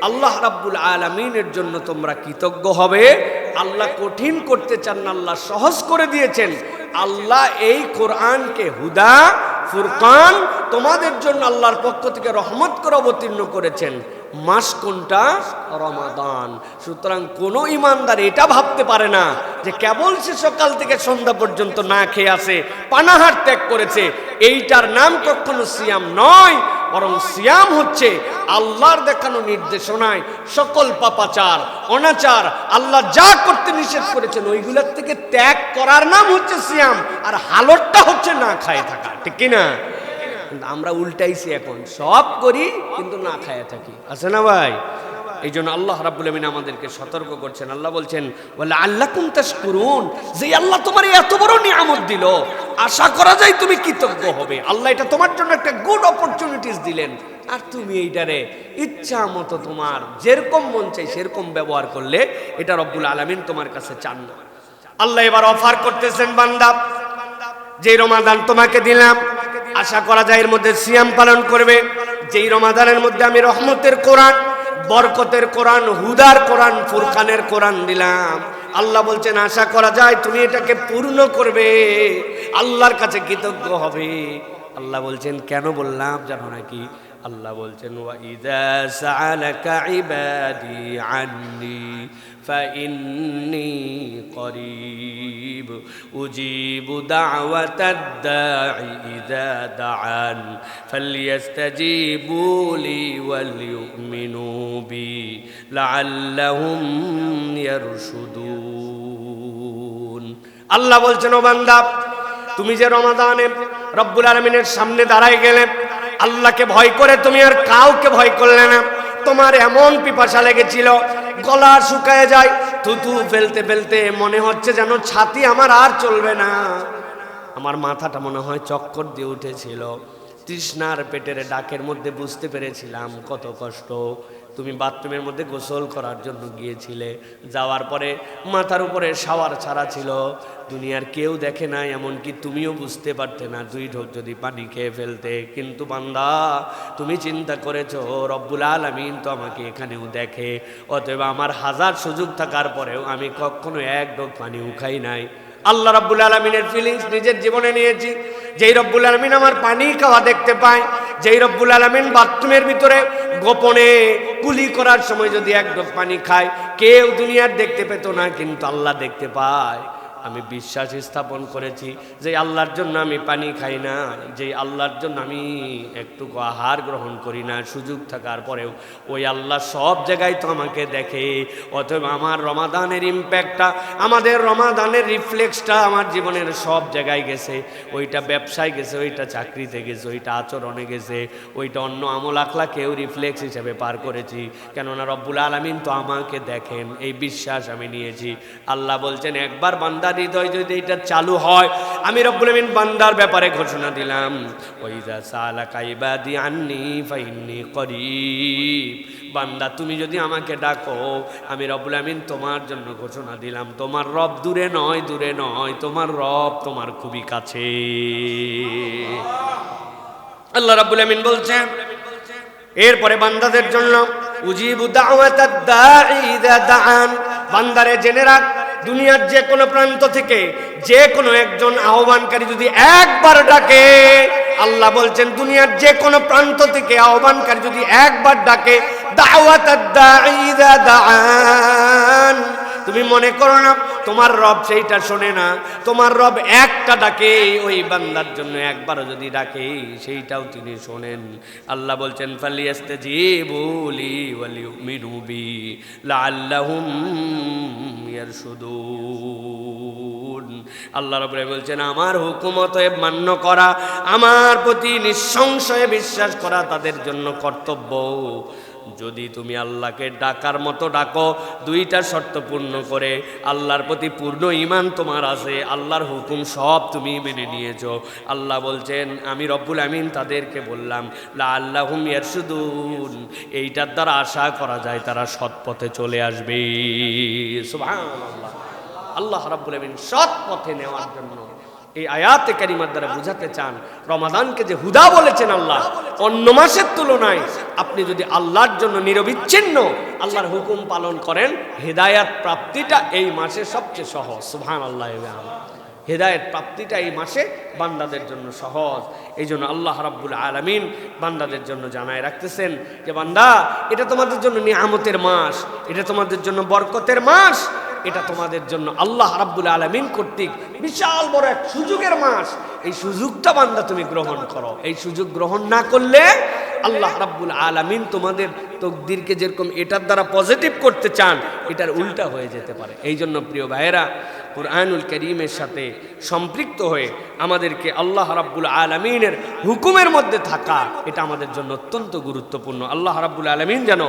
আল্লাহ রাব্বুল আলামিনের জন্য তোমরা কৃতজ্ঞ হবে। আল্লাহ কঠিন করতে চান না, আল্লাহ সহজ করে দিয়েছেন। আল্লাহ এই কোরআনকে হুদা ফুরকান তোমাদের জন্য আল্লাহর পক্ষ থেকে রহমত করে অবতীর্ণ করেছেন। মাস কোনটা? রমাদান। সুতরাং কোনো ইমানদার এটা ভাবতে পারে না যে কেবল সে সকাল থেকে সন্ধ্যা পর্যন্ত না খেয়ে আসে, পানাহার ত্যাগ করেছে, এইটার নাম কখনো সিয়াম নয়। বরং সিয়াম হচ্ছে আল্লাহর দেখানো নির্দেশনায় সকল পাপাচার অনাচার আল্লাহ যা করতে নিষেধ করেছেন ওইগুলোর থেকে ত্যাগ করার নাম হচ্ছে সিয়াম। আর হালতটা হচ্ছে না খায় থাকা, ঠিক কিনা? আমরা উল্টাইছি, এখন সব করি কিন্তু না খায় থাকি, আছে না ভাই? এই জন্য আল্লাহ রাব্বুল আলামিন আমাদেরকে সতর্ক করছেন। আল্লাহ বলছেন ওয়ালা আল্লাকুম তাশকুরুন, যে আল্লাহ তোমার এত বড় নিয়ামত দিল, আশা করা যায় তুমি কৃতজ্ঞ হবে। আল্লাহ এটা তোমার জন্য একটা গুড অপরচুনিটিস দিলেন, আর তুমি এইটারে ইচ্ছা মতো তোমার যেরকম মন চাই সেরকম ব্যবহার করলে এটা রব্বুল আলামিন তোমার কাছে চান না। আল্লাহ এবার অফার করতেছেন, বান্দা যে রমাদান তোমাকে দিলাম, আশা করা যায় এর মধ্যে সিয়াম পালন করবে। যেই রমাদানের মধ্যে আমি রহমতের কোরআন, বরকতের কোরআন, হুদার কোরআন, ফুরকানের কোরআন দিলাম, আল্লাহ বলছেন আশা করা যায় তুমি এটাকে পূর্ণ করবে, আল্লাহর কাছে কৃতজ্ঞ হবে। আল্লাহ বলছেন কেন বললাম জানো নাকি? আল্লাহ বলছেন ওয়া ইযা সাআলাকা ইবাদি আন্নি ফাইন্নী করিব উজিবু দাওয়াতাদ দাঈ ইযা দাআন ফালইস্তাজিবু লি ওয়াল ইউমিনু বি লাআল্লাহুম ইয়ারশুদুন। আল্লাহ বলছেন ও বান্দা, তুমি যে রমাদানে রব্বুল আলামিনের সামনে দাঁড়ায় গেলে, আল্লাহকে ভয় করে তুমি আর কাউকে ভয় করলে না। তোমার এমন পিপাসা লেগেছিল, গলা শুকায় যায়, থুতু ফেলতে ফেলতে মনে হচ্ছে যেন ছাতি আমার আর চলবে না, আমার মাথাটা মনে হয় চক্কর দিয়ে উঠেছিল, তৃষ্ণার পেটের ডাকের মধ্যে বুঝতে পেরেছিলাম কত কষ্ট। তুমি বাথরুমের মধ্যে গোসল করার জন্য গিয়েছিলে, যাওয়ার পরে মাথার উপরে শাওয়ার ছাড়া ছিল, দুনিয়ার কেউ দেখে না, এমনকি তুমিও বুঝতে পারতে না 2 ঢোক যদি পানি খেয়ে ফেলতে। কিন্তু বান্দা তুমি চিন্তা করেছো রব্বুল আলামিন তো আমাকে এখানেও দেখে, অতএব আমার হাজার সুযোগ থাকার পরেও আমি কখনো 1 ঢোক পানিও খাই নাই। আল্লাহ রাব্বুল আলামিনের ফিলিংস নিজের জীবনে নিয়েছি। যেই রব্বুল আলামিন আমার পানি খাওয়া দেখতে পায়, যেই রব্বুল আলামিন বাথরুমের ভিতরে গোপনে কুলি করার সময় যদি 1 ঢোক পানি খায়, কেউ দুনিয়ার দেখতে পেত না, কিন্তু আল্লাহ দেখতে পায়। আমি বিশ্বাস স্থাপন করেছি যে আল্লাহর জন্য আমি পানি খাই না, যে আল্লাহর জন্য আমি একটুকু আহার গ্রহণ করি না, সুযোগ থাকার পরেও ওই আল্লাহ সব জায়গায় তো আমাকে দেখে। অতএব আমার রমাদানের ইম্প্যাক্টটা, আমাদের রমাদানের রিফ্লেক্সটা আমার জীবনের সব জায়গায় গেছে। ওইটা ব্যবসায় গেছে, ওইটা চাকরিতে গেছে, ওইটা আচরণে গেছে, ওইটা অন্য আমল আখলাকেও রিফ্লেক্স হিসেবে পার করেছি। কেননা রব্বুল আলামিন তো আমাকে দেখেন, এই বিশ্বাস আমি নিয়েছি। আল্লাহ বলছেন একবার বান্দা হৃদয় যদি এটা চালু হয়, আমি রব্বুল আমিন বান্দার ব্যাপারে ঘোষণা দিলাম ওয়াইযা সালাকা ইবাদি আন্নী ফাইন্নী করিব। বান্দা তুমি যদি আমাকে ডাকো, আমি রব্বুল আমিন তোমার জন্য ঘোষণা দিলাম তোমার রব দূরে নয়, দূরে নয়, তোমার রব তোমার খুবই কাছে। আল্লাহ রাব্বুল আমিন বলছেন এরপরে বান্দাদের জন্য উজিবু দাওয়াতাদ দাঈ ইযা দাআন। বান্দারে জেনে রাখ, দুনিয়ার যে কোনো প্রান্ত থেকে যে কোনো একজন আহ্বানকারী যদি একবার ডাকে, আল্লাহ বলছেন দুনিয়ার যে কোনো প্রান্ত থেকে আহ্বানকারী যদি একবার ডাকে, দাওয়াতাদ দাঈ ইযা দাআন, তুমি মনে করো না তোমার রব সেইটা শোনে না। তোমার রব একটা ডাকে, ওই বান্দার জন্য একবারও যদি ডাকে সেইটাও তিনি শোনেন। আল্লাহ বলছেন ফালিয়াস্তাজিবু লি ওয়ালিউমিনু বি লাআল্লাহুম ইয়ারশুদুন। আল্লাহ রাব্বুল আলামিন বলছেন আমার হুকুম অতএব মান্য করা, আমার প্রতি নিঃসংশয়ে বিশ্বাস করা তাদের জন্য কর্তব্য। যদি তুমি আল্লাহকে ডাকার মতো ডাকো, দুইটা শর্ত পূর্ণ করে, আল্লাহর প্রতি পূর্ণ ঈমান তোমার আছে, আল্লাহর হুকুম সব তুমি মেনে নিয়েছো। আল্লাহ বলছেন আমি রব্বুল আমিন তাদেরকে বললাম লাআল্লাহুম ইয়ারশুদুন, এইটার দ্বারা আশা করা যায় তারা সৎ পথে চলে আসবে। সুবহানাল্লাহ। আল্লাহ রাব্বুল আমিন সৎ পথে নেওয়ার জন্য এই আয়াতে কারিমার দ্বারা বুঝাতে চান, রমাদানকে যে হুদা বলেছেন আল্লাহ, অন্য মাসের তুলনায় আপনি যদি আল্লাহর জন্য নিরবিচ্ছিন্ন আল্লাহর হুকুম পালন করেন, হেদায়াত প্রাপ্তিটা এই মাসে সবচেয়ে সহজ। সুবহানাল্লাহ। হেদায়েত প্রাপ্তিটা এই মাসে বান্দাদের জন্য সহজ। এই জন্য আল্লাহ রাব্বুল আলামিন বান্দাদের জন্য জানায় রাখতেছেন যে বান্দা, এটা তোমাদের জন্য নিয়ামতের মাস, এটা তোমাদের জন্য বরকতের মাস, এটা তোমাদের জন্য আল্লাহ রাব্বুল আলামিন কর্তৃক বিশাল বড় এক সুযোগের মাস। এই সুযোগটা বান্দা তুমি গ্রহণ করো। এই সুযোগ গ্রহণ না করলে আল্লাহ রাব্বুল আলামিন তোমাদের তকদিরকে যেরকম এটার দ্বারা পজিটিভ করতে চান, এটার উল্টা হয়ে যেতে পারে। এই জন্য প্রিয় ভাইয়েরা, কুরআনুল কারীমের সাথে সম্পৃক্ত হয়ে আমাদেরকে আল্লাহ রাব্বুল আলামিনের হুকুমের মধ্যে থাকা, এটা আমাদের জন্য অত্যন্ত গুরুত্বপূর্ণ। আল্লাহ রাব্বুল আলামিন যেন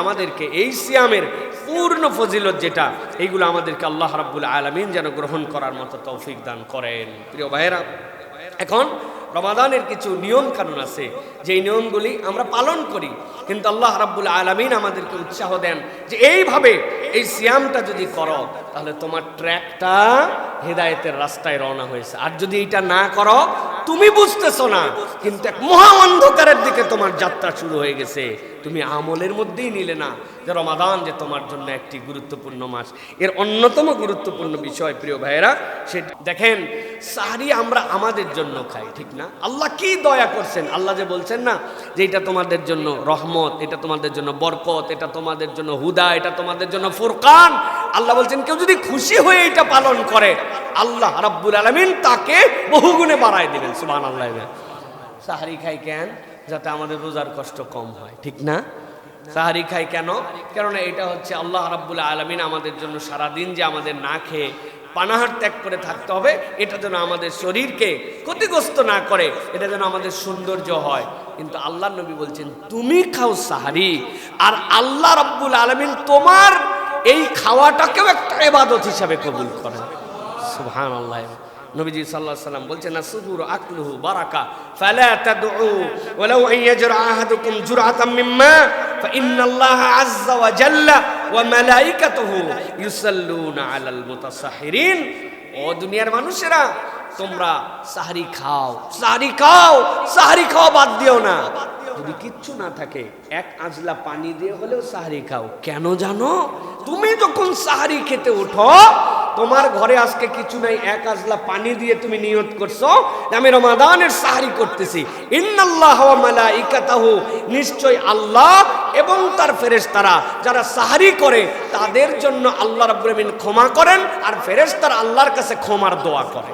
আমাদেরকে এই সিয়ামের পূর্ণ ফজিলত যেটা, এইগুলো আমাদেরকে আল্লাহ রাব্বুল আলামিন যেন গ্রহণ করার মতো তৌফিক দান করেন। প্রিয় ভাইয়েরা, এখন রমাদানের কিছু নিয়ম কানুন আছে, যেই নিয়মগুলি আমরা পালন করি, কিন্তু আল্লাহ রাব্বুল আলামিন আমাদেরকে উৎসাহ দেন যে এইভাবে এই সিয়ামটা যদি করো তাহলে তোমার ট্র্যাকটা হেদায়েতের রাস্তায় রওনা হয়েছে। আর যদি এটা না করো, তুমি বুঝতেছো না, কিন্তু এক মহা অন্ধকারের দিকে তোমার যাত্রা শুরু হয়ে গেছে। তুমি আমলের মধ্যেই নিলে না যে রমাদান যে তোমার জন্য একটি গুরুত্বপূর্ণ মাস। এর অন্যতম গুরুত্বপূর্ণ বিষয় প্রিয় ভাইয়েরা, সে দেখেন সাহরি আমরা আমাদের জন্য খাই, ঠিক না? আল্লাহ কি দয়া করছেন, আল্লাহ যে বলছেন না যে এটা তোমাদের জন্য রহমত, এটা তোমাদের জন্য বরকত, এটা তোমাদের জন্য হুদা, এটা তোমাদের জন্য ফুরকান। আল্লাহ বলছেন কেউ যদি খুশি হয়ে এটা পালন করে, আল্লাহ রাব্বুল আলামিন তাকে বহুগুণে বাড়ায় দিবেন। সুবহানাল্লাহ। সাহরি খাই কেন? যাতে আমাদের রোজার কষ্ট কম হয়, ঠিক না? সাহরি খাই কেন? কেননা এটা হচ্ছে আল্লাহ রাব্বুল আলামিন আমাদের জন্য সারাদিন যে আমাদের না খেয়ে পানাহার ত্যাগ করে থাকতে হবে, এটা যেন আমাদের শরীরকে ক্ষতিগ্রস্ত না করে, এটা যেন আমাদের সৌন্দর্য হয়। কিন্তু আল্লাহ নবী বলছেন তুমি খাও সাহরি, আর আল্লাহ রাব্বুল আলামিন তোমার এই খাওয়াটাকেও একটা ইবাদত হিসাবে কবুল করেন। সুবহানাল্লাহ। নবীজি সাল্লাল্লাহু আলাইহি ওয়াসাল্লাম বলছেন আসুহুরু আকলুহু বারাকা ফালা তাদউ ওয়ালাউ আন ইয়াজরা আহাদুকুম জুরআতাম মিম্মা ফাইন্নাল্লাহা আযজা ওয়া জাল্লা ওয়া মালাইকাতুহু ইউসাল্লুনা আলাল মুতাসাহহিরিন। ও দুনিয়ার মানুষেরা, তোমরা সাহরি খাও, সাহরি খাও, সাহরি খাও, বাদ দিও না। যদি কিচ্ছু না থাকে, এক আজলা পানি দিয়ে হলেও সাহরি খাও। কেন জানো? তুমি যখন সাহরি খেতে উঠো, তোমার ঘরে আজকে কিছু নাই, এক আজলা পানি দিয়ে তুমি নিয়ত করছো আমি রমাদানের সাহরি করতেছি। ইন্নাল্লাহা ওয়া মালাইকাতাহু, নিশ্চয় আল্লাহ এবং তার ফেরেশতারা যারা সাহরি করে তাদের জন্য আল্লাহ রাব্বুল আমিন ক্ষমা করেন, আর ফেরেশতারা আল্লাহর কাছে ক্ষমার দোয়া করে।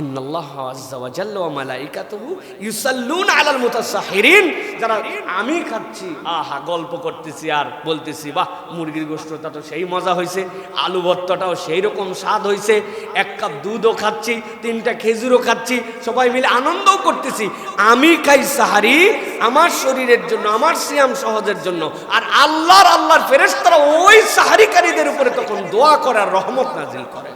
ইন্নাল্লাহা আযজা ওয়া জাল্লা ওয়া মালাইকাতুহু ইউসাল্লুনা আলাল মুতাসাহহিরিন। যারা আমি খাচ্ছি, আহা গল্প করতেছি আর বলতেছি বাহ মুরগির গোশতটা তো সেই মজা হয়েছে, আলু ভর্তাটাও সেই রকম স্বাদ হয়েছে, এক কাপ দুধও খাচ্ছি, 3টা খেজুরও খাচ্ছি, সবাই মিলে আনন্দও করতেছি। আমি খাই সাহারি আমার শরীরের জন্য, আমার সিয়াম সহজের জন্য, আর আল্লাহর ফেরেশতারা ওই সাহারিকারীদের উপরে তখন দোয়া করে আর রহমত নাজিল করে।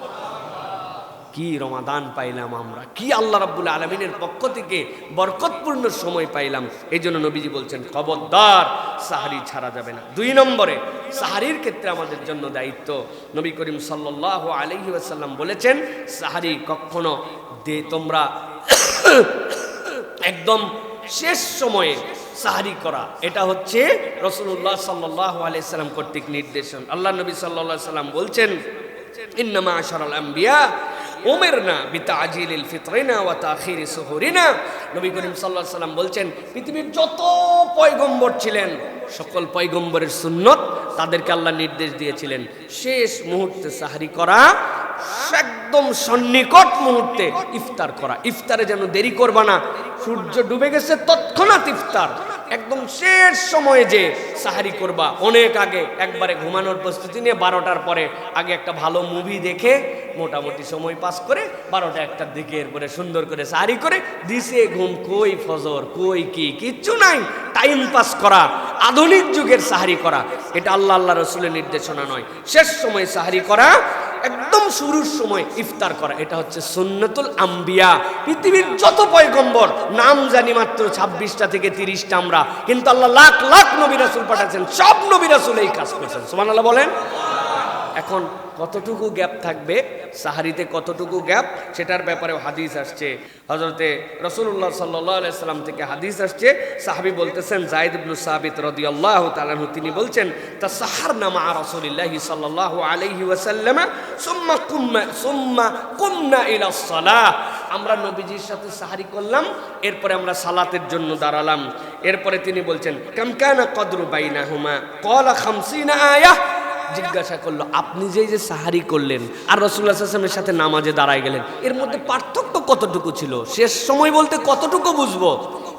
কি রমাদান পাইলাম আমরা, কি আল্লাহ রাব্বুল আলামিনের পক্ষ থেকে বরকতপূর্ণ সময় পাইলাম। এই জন্য নবীজি বলছেন খবরদার সাহারি ছাড়া যাবে না। 2 নম্বরে সাহারির ক্ষেত্রে আমাদের জন্য দায়িত্ব, নবী করিম সাল্লাল্লাহু আলাইহি ওয়াসাল্লাম বলেছেন সাহারি কখনো তোমরা একদম শেষ সময়ে সাহারি করা, এটা হচ্ছে রাসূলুল্লাহ সাল্লাল্লাহু আলাইহি সাল্লাম কর্তৃক নির্দেশন। আল্লাহ নবী সাল্লাল্লাহু আলাইহি সাল্লাম বলছেন ইন্নামা আশারাল আম্বিয়া উমিরনা বিতাজিলিল ফিতরিনা ওয়া তাখিরি সুহুরিনা। নবী করিম সাল্লাল্লাহু আলাইহি ওয়াসাল্লাম বলছেন, পৃথিবীর যত পয়গম্বর ছিলেন সকল পয়গম্বরের সুন্নত তাদেরকে আল্লাহ নির্দেশ দিয়েছিলেন শেষ মুহূর্তে সাহরি করা, একদম সন্নিকট মুহূর্তে ইফতার করা। ইফতারে যেন দেরি করবা না, সূর্য ডুবে গেছে তৎক্ষণাৎ ইফতার, একদম শেষ সময়ে যে সাহারি করবা, অনেক আগে একবারে ঘুমানোর প্রস্তুতি নিয়ে 12টার পরে আগে একটা ভালো মুভি দেখে মোটামুটি সময় পাস করে 12টা 1টার দিকে এরপরে সুন্দর করে সাহারি করে দিছে ঘুম, কই ফজর কই কিচ্ছু নাই, টাইম পাস করা, আধুনিক যুগের সাহারি করা, এটা আল্লাহ রসুলের নির্দেশনা নয়। শেষ সময় সাহারি করা, একদম শুরুর সময় ইফতার করা, এটা হচ্ছে সুন্নাতুল আম্বিয়া। পৃথিবীর যত পয়গম্বর নাম জানি মাত্র 26টা থেকে 30টা আমরা, কিন্তু আল্লাহ লাখ লাখ নবী রাসূল পাঠাচ্ছেন, সব নবী রাসূল এই কাজ করেছেন। সুবহানাল্লাহ বলেন। এখন কতটুকু গ্যাপ থাকবে সাহারিতে, কতটুকু গ্যাপ, সেটার ব্যাপারেও হাদিস আসছে। হযরতে রাসূলুল্লাহ সাল্লাল্লাহু আলাইহি সাল্লাম থেকে হাদিস আসছে, সাহাবী বলতেছেন যায়েদ ইবনে সাবিত রাদিয়াল্লাহু তাআলা আনহু, তিনি বলছেন তাসাহারনা মা রাসূলিল্লাহি সাল্লাল্লাহু আলাইহি ওয়াসাল্লাম সুম্মা কুমনা ইলা সালাহ। আমরা নবীজির সাথে সাহারি করলাম, এরপরে আমরা সালাতের জন্য দাঁড়ালাম। এরপরে তিনি বলছেন কাম কানা কদরু বাইনাহুমা ক্বালা 50 আয়াহ। জিজ্ঞাসা করলো, আপনি যে সাহারি করলেন আর রাসূলুল্লাহ সাল্লাল্লাহু আলাইহি ওয়াসাল্লামের সাথে নামাজে দাঁড়ায় গেলেন, এর মধ্যে পার্থক্য কতটুকু ছিল? শেষ সময় বলতে কতটুকু বুঝবো?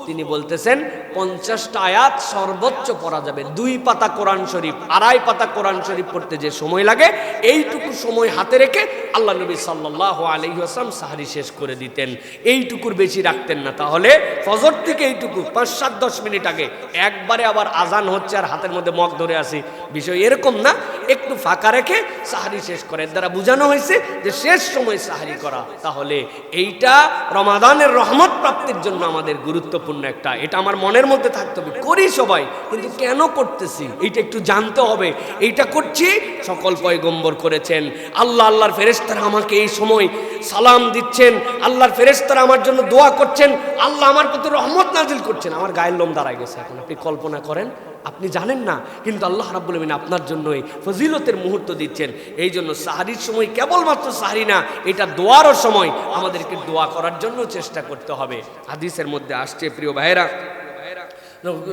তিনি বলতেছেন 50টা আয়াত সর্বোচ্চ পড়া যাবে। 2 পাতা কোরআন শরীফ, 2.5 পাতা কোরআন শরীফ পড়তে যে সময় লাগে, এইটুকু সময় হাতে রেখে আল্লাহ নবী সাল্লাল্লাহু আলাইহি ওয়াসাল্লাম সাহারি শেষ করে দিতেন। এইটুকুর বেশি রাখতেন না। তাহলে ফজর থেকে এইটুকু 5-7-10 মিনিট আগে একবারে আবার আজান হচ্ছে আর হাতের মধ্যে মগ ধরে আসি, বিষয় এরকম না, একটু ফাঁকা রেখে সাহারি শেষ করে। এর দ্বারা বোঝানো হয়েছে যে শেষ সময় সাহারি করা। তাহলে এইটা রমাদানের রহমত প্রাপ্তির জন্য আমাদের গুরুত্বপূর্ণ একটা, এটা আমার মনের মধ্যে থাকতে হবে। করি সবাই, কিন্তু কেন করতেছি এইটা একটু জানতে হবে। এইটা করছি সকল পয়গম্বর করেছেন। আল্লাহর ফেরেশতারা আমাকে এই সময় সালাম দিচ্ছেন, আল্লাহর ফেরেশতারা আমার জন্য দোয়া করছেন, আল্লাহ আমার প্রতি রহমত নাজিল করছেন। আমার গায়ের লোম দাঁড়ায় গেছে এখন। আপনি কল্পনা করেন, আপনি জানেন না, কিন্তু আল্লাহ রাব্বুল আমিন আপনার জন্য এই ফজিলতের মুহূর্ত দিচ্ছেন। এই জন্য সাহারির সময় কেবলমাত্র সাহারি না, এটা দোয়ারও সময়, আমাদেরকে দোয়া করার জন্য চেষ্টা করতে হবে। হাদিসের মধ্যে আসছে প্রিয় ভাইরা,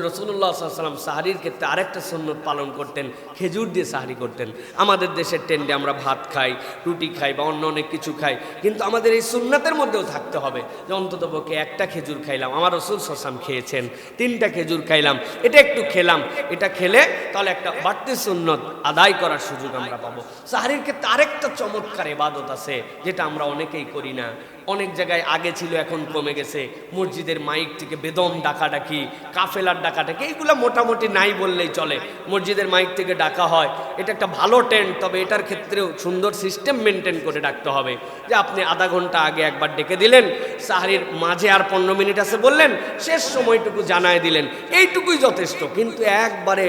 রাসূলুল্লাহ সাল্লাল্লাহু আলাইহি ওয়াসাল্লাম সাহারির ক্ষেত্রে আরেকটা সুন্নত পালন করতেন, খেজুর দিয়ে সাহারি করতেন। আমাদের দেশের টেন্ডে আমরা ভাত খাই, রুটি খাই বা অন্য অনেক কিছু খাই, কিন্তু আমাদের এই সুন্নাতের মধ্যেও থাকতে হবে যে অন্ততপক্ষে একটা খেজুর খাইলাম। আমার রাসূল সাল্লাল্লাহু আলাইহি ওয়াসাল্লাম খেয়েছেন, 3টা খেজুর খাইলাম, এটা একটু খেলাম, এটা খেলে তাহলে একটা বাড়তি সুন্নত আদায় করার সুযোগ আমরা পাবো। সাহারির ক্ষেত্রে আরেকটা চমৎকার ইবাদত আছে যেটা আমরা অনেকেই করি না। অনেক জায়গায় আগে ছিল, এখন কমে গেছে। মসজিদের মাইক থেকে বেদম ডাকাডাকি, কাফেলার ডাকাডাকি, এইগুলো মোটামুটি নাই বললেই চলে। মসজিদের মাইক থেকে ডাকা হয়, এটা একটা ভালো ট্রেন্ড, তবে এটার ক্ষেত্রেও সুন্দর সিস্টেম মেনটেন করে ডাকতে হবে। যে আপনি আধা ঘন্টা আগে একবার ডেকে দিলেন, সাহারির মাঝে আর 15 মিনিট আছে বললেন, শেষ সময়টুকু জানায় দিলেন, এইটুকুই যথেষ্ট। কিন্তু একবারে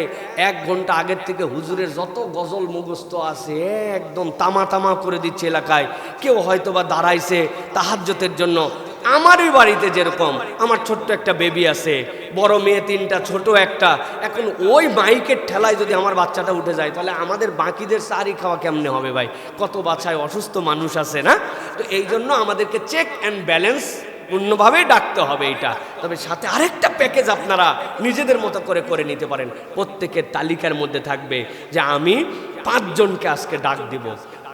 1 ঘন্টা আগের থেকে হুজুরের যত গজল মুখস্থ আছে একদম তামা করে দিচ্ছে এলাকায়। কেউ হয়তো বা দাঁড়াইছে তাহাজ্জুদের জন্য। আমারই বাড়িতে যেরকম আমার ছোট্ট একটা বেবি আছে, বড় মেয়ে 3টা, ছোট একটা, এখন ওই মাইকের ঠেলায় যদি আমার বাচ্চাটা উঠে যায়, তাহলে আমাদের বাকিদের সাহারি খাওয়া কেমনে হবে ভাই? কত বাচ্চায় অসুস্থ মানুষ আছে না? তো এই জন্য আমাদেরকে চেক অ্যান্ড ব্যালেন্স পূর্ণভাবে ডাকতে হবে এইটা। তবে সাথে আরেকটা প্যাকেজ আপনারা নিজেদের মতো করে নিতে পারেন। প্রত্যেকের তালিকার মধ্যে থাকবে যে আমি 5 জনকে আজকে ডাক দিব।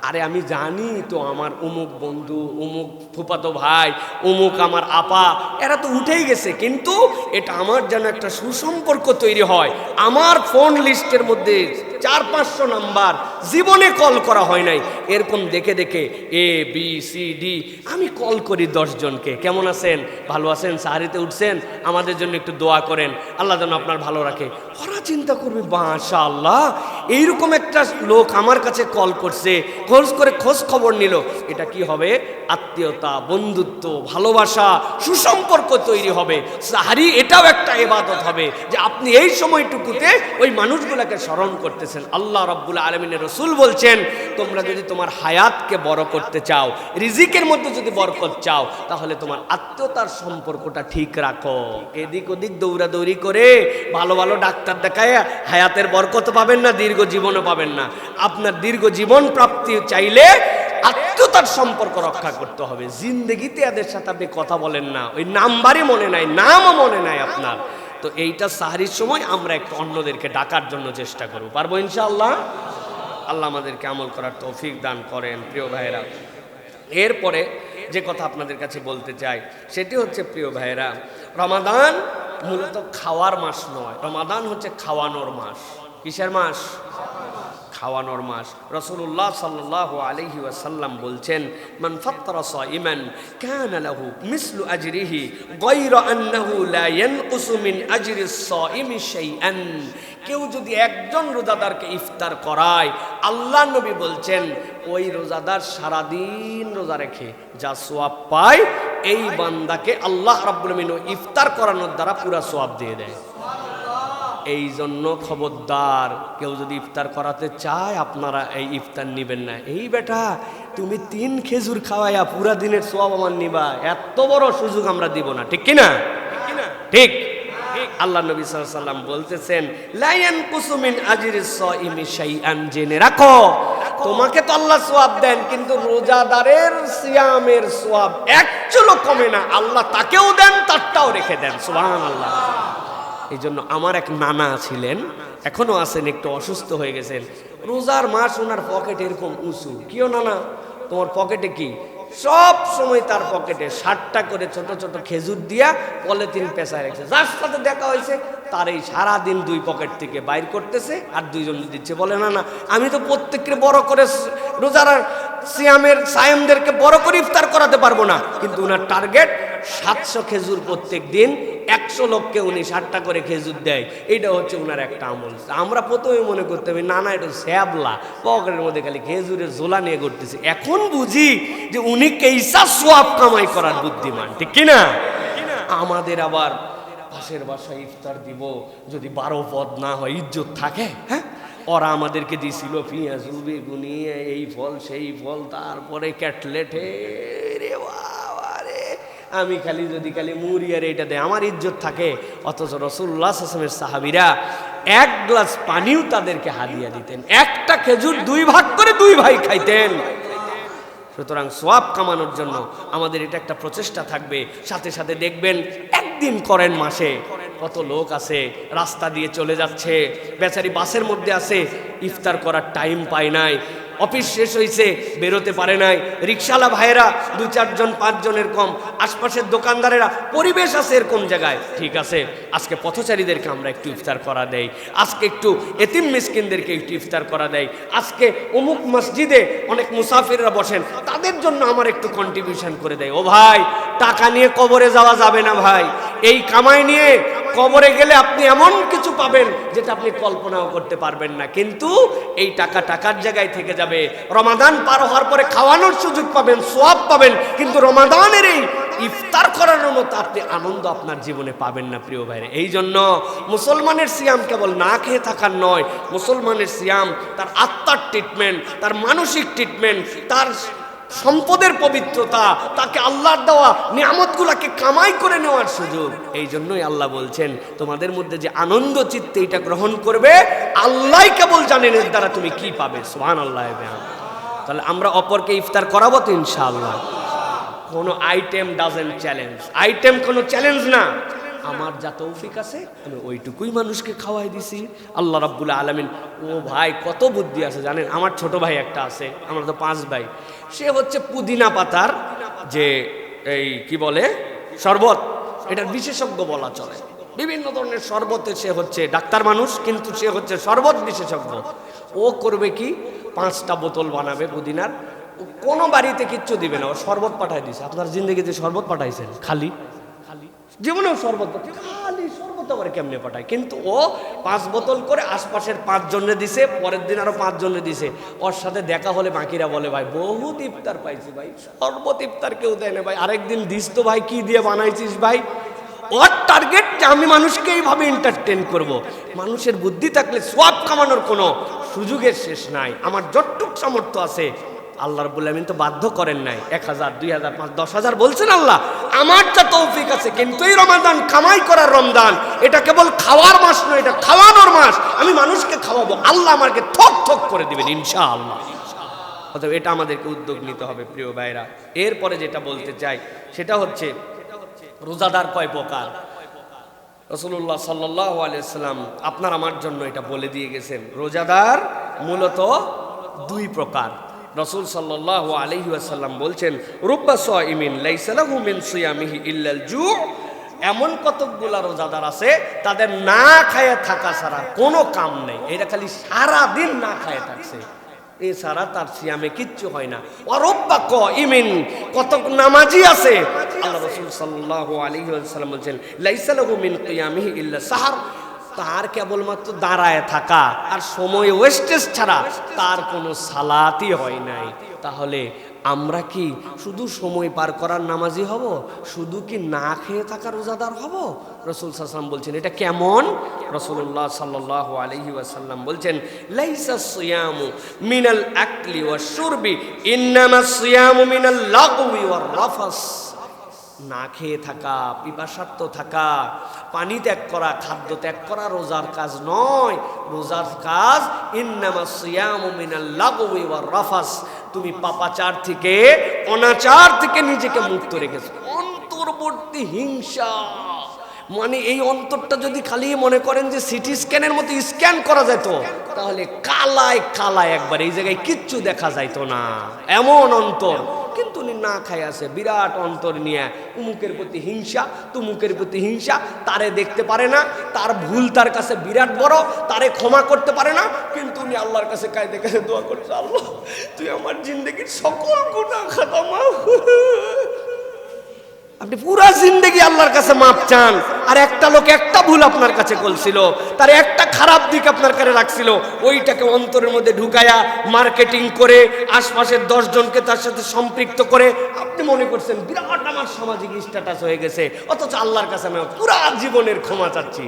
আরে আমি জানি তো আমার অমুক বন্ধু, অমুক ফুফাতো ভাই, অমুক আমার আপা, এরা তো উঠেই গেছে, কিন্তু এটা আমার যেন একটা সুসম্পর্ক তৈরি হয়। আমার ফোন লিস্টের মধ্যে 400-500 নাম্বার জীবনে কল করা হয় নাই, এরকম দেখে ABCD আমি কল করি 10 জনকে। কেমন আছেন? ভালো আছেন? সাহারিতে উঠছেন? আমাদের জন্য একটু দোয়া করেন, আল্লাহ যেন আপনার ভালো রাখে। ওরা চিন্তা করবে, মাশাআল্লাহ এইরকম একটা লোক আমার কাছে কল করছে, খোঁজ খবর নিল। এটা কি হবে? আত্মীয়তা, বন্ধুত্ব, ভালোবাসা, সুসম্পর্ক তৈরি হবে। সাহারি এটাও একটা ইবাদত হবে যে আপনি এই সময়টুকুতে ওই মানুষগুলোকে স্মরণ করতেছেন। আল্লাহ রাব্বুল আলামিনের রাসূল বলছেন, তোমরা যদি তোমার হায়াতকে বড় করতে চাও, রিজিকের মধ্যে যদি বরকত চাও, তাহলে তোমার আত্মীয়তার সম্পর্কটা ঠিক রাখো। এদিক ওদিক দৌড়াদৌড়ি করে ভালো ভালো ডাক্তার দেখায় হায়াতের বরকত পাবেন না, দীর্ঘ জীবনও পাবেন না। আপনার দীর্ঘ জীবন প্রাপ্তি চাইলে আত্মীয়তার সম্পর্ক রক্ষা করতে হবে। জিন্দেগিতে এদের সাথে আপনি কথা বলেন না, ওই নাম্বারই মনে নাই, নামও মনে নাই আপনার। তো এইটা সাহরির সময় আমরা একটু অন্যদেরকে ডাকার জন্য চেষ্টা করব, পারবো ইনশাআল্লাহ। আল্লাহ আমাদেরকে আমল করার তৌফিক দান করেন। প্রিয় ভাইয়েরা, এরপরে যে কথা আপনাদের কাছে বলতে চাই সেটি হচ্ছে, প্রিয় ভাইয়েরা, রমাদান মূলত খাওয়ার মাস নয়, রমাদান হচ্ছে খাওয়ানোর মাস। কিসের মাস? খাওয়ানোর মাস। রাসূলুল্লাহ সাল্লাল্লাহু আলাইহি ওয়াসাল্লাম বলছেন, মান ফাত্তারা সাইমান কানা লাহু মিসলু আজরিহি গায়রা আন্নাহু লা ইয়ানকুসু মিন আজরিস সাইমি শাইআন। কেউ যদি একজন রোজাদারকে ইফতার করায়, আল্লাহ নবী বলছেন ওই রোজাদার সারাদিন রোজা রেখে যা সওয়াব পায়, এই বান্দাকে আল্লাহ রাব্বুল আলামিন ইফতার করানোর দ্বারা পুরা সওয়াব দিয়ে দেয়। এই জন্য খবরদার, কেউ যদি ইফতার করাতে চায় আপনারা এই ইফতার নিবেন না। এই বেটা তুমি 3 খেজুর খাওয়াইয়া পুরা দিনের সওয়াব আমার নিবা, এত বড় সুযোগ আমরা দিব না, ঠিক কিনা? ঠিক। আল্লাহ নবী সাল্লাল্লাহু আলাইহি ওয়াসাল্লাম বলতেছেন, লা ইয়ানকুসু মিন আজরিস সাইমি শাইআন। জেনে রাখো, তোমাকে তো আল্লাহ সওয়াব দেন, কিন্তু রোজাদারের সিয়ামের সওয়াব এক চুলো কমে না, আল্লাহ তাকেও দেন, তারটাও রেখে দেন। সুবহানাল্লাহ। এই জন্য আমার এক নানা ছিলেন, এখনো আছেন, একটু অসুস্থ হয়ে গেছেন। রোজার মাস ওনার পকেট এরকম উঁচু। কিও নানা, তোমার পকেটে কি? সব সময় তার পকেটে 60টা করে ছোট ছোট খেজুর দিয়া পলিথিন পেঁচায় রেখেছে। যার সাথে দেখা হয়েছে তার এই সারাদিন 2 পকেট থেকে বাইর করতেছে আর 2 জন দিচ্ছে। বলে না না, আমি তো প্রত্যেককে বড় করে রোজার সিয়ামের সায়েমদেরকে বড় করে ইফতার করাতে পারবো না, কিন্তু ওনার টার্গেট 700 খেজুর প্রত্যেক দিন, 100 লোককে উনি 60টা করে খেজুর দেয়। এইটা হচ্ছে ওনার একটা আমল। আমরা প্রথমে মনে করতে হবে না না, এটা স্যাবলা, পকেটের মধ্যে খালি খেজুরের ঝোলা নিয়ে করতেছে। এখন বুঝি যে উনি কেইসা সোয়াব কামাই করার বুদ্ধিমান, ঠিক কিনা? আমাদের আবার পাশের বাসায় ইফতার দিব, যদি 12 পদ না হয় ইজ্জত থাকে? হ্যাঁ, ওরা আমাদেরকে দিছিল পেঁয়াজ, বেগুনি, এই ফল সেই ফল, তারপরে ক্যাটলেটে। রে বাবা রে, আমি খালি যদি খালি মুড়ি আর এইটা দেয় আমার ইজ্জত থাকে। অথচ রাসূলুল্লাহ সাল্লাল্লাহু আলাইহি ওয়াসাল্লামের সাহাবীরা 1 গ্লাস পানিও তাদেরকে হাদিয়া দিতেন, একটা খেজুর 2 ভাগ করে 2 ভাই খাইতেন। সুতরাং সোয়াব কামানোর জন্য আমাদের এটা একটা প্রচেষ্টা থাকবে। সাথে সাথে দেখবেন একদিন করেন মাসে, কত লোক আছে রাস্তা দিয়ে চলে যাচ্ছে, বেচারি বাসের মধ্যে আছে, ইফতার করার টাইম পায় নাই, অফিস শেষ হয়েছে বেরোতে পারে নাই, রিক্সাওয়ালা ভাইয়েরা 2-4 জন 5 জনের কম, আশপাশের দোকানদারেরা, পরিবেশ আছে এরকম জায়গায়, ঠিক আছে আজকে পথচারীদেরকে আমরা একটু ইফতার করা দেই, আজকে একটু এতিম মিসকিনদেরকে একটু ইফতার করা দেয়, আজকে অমুক মসজিদে অনেক মুসাফিররা বসেন, তাদের জন্য আমার একটু কন্ট্রিবিউশন করে দেয়। ও ভাই, টাকা নিয়ে কবরে যাওয়া যাবে না ভাই। এই কামাই নিয়ে কবরে গেলে আপনি এমন কিছু পাবেন যেটা আপনি কল্পনাও করতে পারবেন না, কিন্তু এই টাকা টাকার জায়গায় থেকে যাবে। রমাদান পার হওয়ার পরে খাওয়ানোর সুযোগ পাবেন, সোয়াব পাবেন, কিন্তু রমাদানের এই ইফতার করানোর মতো আপনি আনন্দ আপনার জীবনে পাবেন না প্রিয় ভাইরা। এই জন্য মুসলমানের সিয়াম কেবল না খেয়ে থাকার নয়, মুসলমানের সিয়াম তার আত্মার ট্রিটমেন্ট, তার মানসিক ট্রিটমেন্ট, তার সম্পদের পবিত্রতা, তাকে আল্লাহর দেওয়া নিয়ামতগুলোকে কামাই করে নেওয়ার সুযোগ। এই জন্যই আল্লাহ বলছেন তোমাদের মধ্যে যে আনন্দ চিত্তে এটা গ্রহণ করবে আল্লাহই কেবল জানেন এর দ্বারা তুমি কি পাবে। সুবহানাল্লাহ। তাহলে আমরা অপরকে ইফতার করাবো তো ইনশাআল্লাহ। কোনো আইটেম ডাজেন্ট চ্যালেঞ্জ, আইটেম কোনো চ্যালেঞ্জ না। আমার যা তৌফিক আছে আমি ওইটুকুই মানুষকে খাওয়াই দিছি। আল্লাহ রাব্বুল আলামিন, ও ভাই কত বুদ্ধি আছে জানেন। আমার ছোট ভাই একটা আছে, আমরা তো 5 ভাই, সে হচ্ছে পুদিনা পাতার যে এই কি বলে শরবত, এটার বিশেষজ্ঞ বলা চলে। বিভিন্ন ধরনের শরবতে সে হচ্ছে ডাক্তার মানুষ, কিন্তু সে হচ্ছে শরবত বিশেষজ্ঞ। ও করবে কি, 5টা বোতল বানাবে পুদিনার, কোনো বাড়িতে কিচ্ছু দিবে না, ও শরবত পাঠায় দিছে। আপনার জিন্দগিতে শরবত পাঠাইছেন? খালি জীবনেও শরবত, খালি শরবত আবার কেমনে পাঠায়? কিন্তু ও 5 বোতল করে আশপাশের 5 জনে দিছে, পরের দিন আরো 5 জনে দিছে। ওর সাথে দেখা হলে বাকিরা বলে ভাই বহুত ইফতার পাইছি ভাই, শরবত ইফতার কেউ দেয় না ভাই, আরেকদিন দিস তো ভাই, কি দিয়ে বানাইছিস ভাই। ওর টার্গেট যে আমি মানুষকে এইভাবে এন্টারটেন করব। মানুষের বুদ্ধি থাকলে সোয়াব কামানোর কোনো সুযোগের শেষ নাই। আমার যতটুক সামর্থ্য আছে, আল্লাহ রাব্বুল আলামিন তো বাধ্য করেন নাই, 1000, 2000, 5000, 10,000 বলছেন আল্লাহ। আমার যা তৌফিক আছে, কিন্তু এই রমাদান কামাই করার রমজান, এটা কেবল খাওয়ার মাস নয়, এটা খাওয়ানোর মাস। আমি মানুষকে খাওয়াবো, আল্লাহ আমাকে থক থক করে দিবেন ইনশাআল্লাহ। অতএব এটা আমাদেরকে উদ্যোগ নিতে হবে প্রিয় ভাইরা। এরপরে যেটা বলতে চাই সেটা হচ্ছে রোজাদার কয় প্রকার। রাসূলুল্লাহ সাল্লাল্লাহু আলাইহি ওয়াসাল্লাম আপনার আমার জন্য এটা বলে দিয়ে গেছেন, রোজাদার মূলত দুই প্রকার। রাসূল সাল্লাল্লাহু আলাইহি ওয়াসাল্লাম বলছেন, রুব্বা সাইমিন লাইসা লাহু মিন সিয়ামিহি ইল্লাল জু', এমন কতকগুলা রোজাদার আছে তাদের না খায়া থাকা ছাড়া কোনো কাম নেই, এরা খালি সারা দিন না খায়া থাকছে, এছাড়া তার সিয়ামে কিচ্ছু হয় না। ওয়ারুব্বা কাইমিন, কতক নামাজি আছে, আল্লাহ রাসূল সাল্লাল্লাহু আলাইহি ওয়াসাল্লাম বলেন লাইসা লাহু মিন কিয়ামিহি ইল্লা সাহর, তার কেবলমাত্র দাঁড়ায় থাকা আর সময় ওয়েস্টেজ ছাড়া তার কোনো সালাতই হয় নাই। তাহলে আমরা কি শুধু সময় পার করার নামাজি হব, শুধু কি না খেয়ে থাকা রোজাদার হব? রাসূল সাল্লাল্লাহু আলাইহি ওয়াসাল্লাম বলছেন এটা কেমন? রাসূলুল্লাহ সাল্লাল্লাহু আলাইহি ওয়াসাল্লাম বলছেন, লাইসা সিয়ামু মিনাল আকলি ওয়াশ শুরবি ইন্নামাস সিয়ামু মিনাল লাগওয়ি ওয়ার রাফাস। না খেয়ে থাকা, পিপাসার্ত থাকা, পানি ত্যাগ করা, খাদ্য ত্যাগ করা রোজার কাজ নয়। রোজার কাজ ইন্নামাস সিয়ামু মিনাল লাগওয়ি ওয়ার রাফাস, তুমি পাপাচার থেকে, অনাচার থেকে নিজেকে মুক্ত রেখেছো। অন্তর্বর্তী হিংসা মানে এই অন্তরটা যদি খালি মনে করেন যে সিটি স্ক্যানের মতো স্ক্যান করা যেত, তাহলে কালায় কালায় একবার এই জায়গায় কিচ্ছু দেখা যাইতো না, এমন অন্তর। কিন্তু উনি না খাই আছে, বিরাট অন্তর নিয়ে উমুকের প্রতি হিংসা, তুমুকের প্রতি হিংসা, তারে দেখতে পারে না, তার ভুল তার কাছে বিরাট বড়, তারে ক্ষমা করতে পারে না, কিন্তু উনি আল্লাহর কাছে কাঁদে কাঁদে দোয়া করছে, আল্লাহ তুই আমার জিন্দেগির সকল গুনাহ খাতা মাফ। আপনি পুরা জিন্দেগি আল্লাহর কাছে মাপ চান, আর একটা লোক একটা ভুল আপনার কাছে বলছিল, তার একটা খারাপ দিক আপনার কাছে রাখছিল, ওইটাকে অন্তরের মধ্যে ঢুকায়া মার্কেটিং করে আশপাশের 10 জনকে তার সাথে সম্পৃক্ত করে আপনি মনে করছেন বিরাট আমার সামাজিক স্ট্যাটাস হয়ে গেছে, অথচ আল্লাহর কাছে আমি পুরা জীবনের ক্ষমা চাচ্ছি।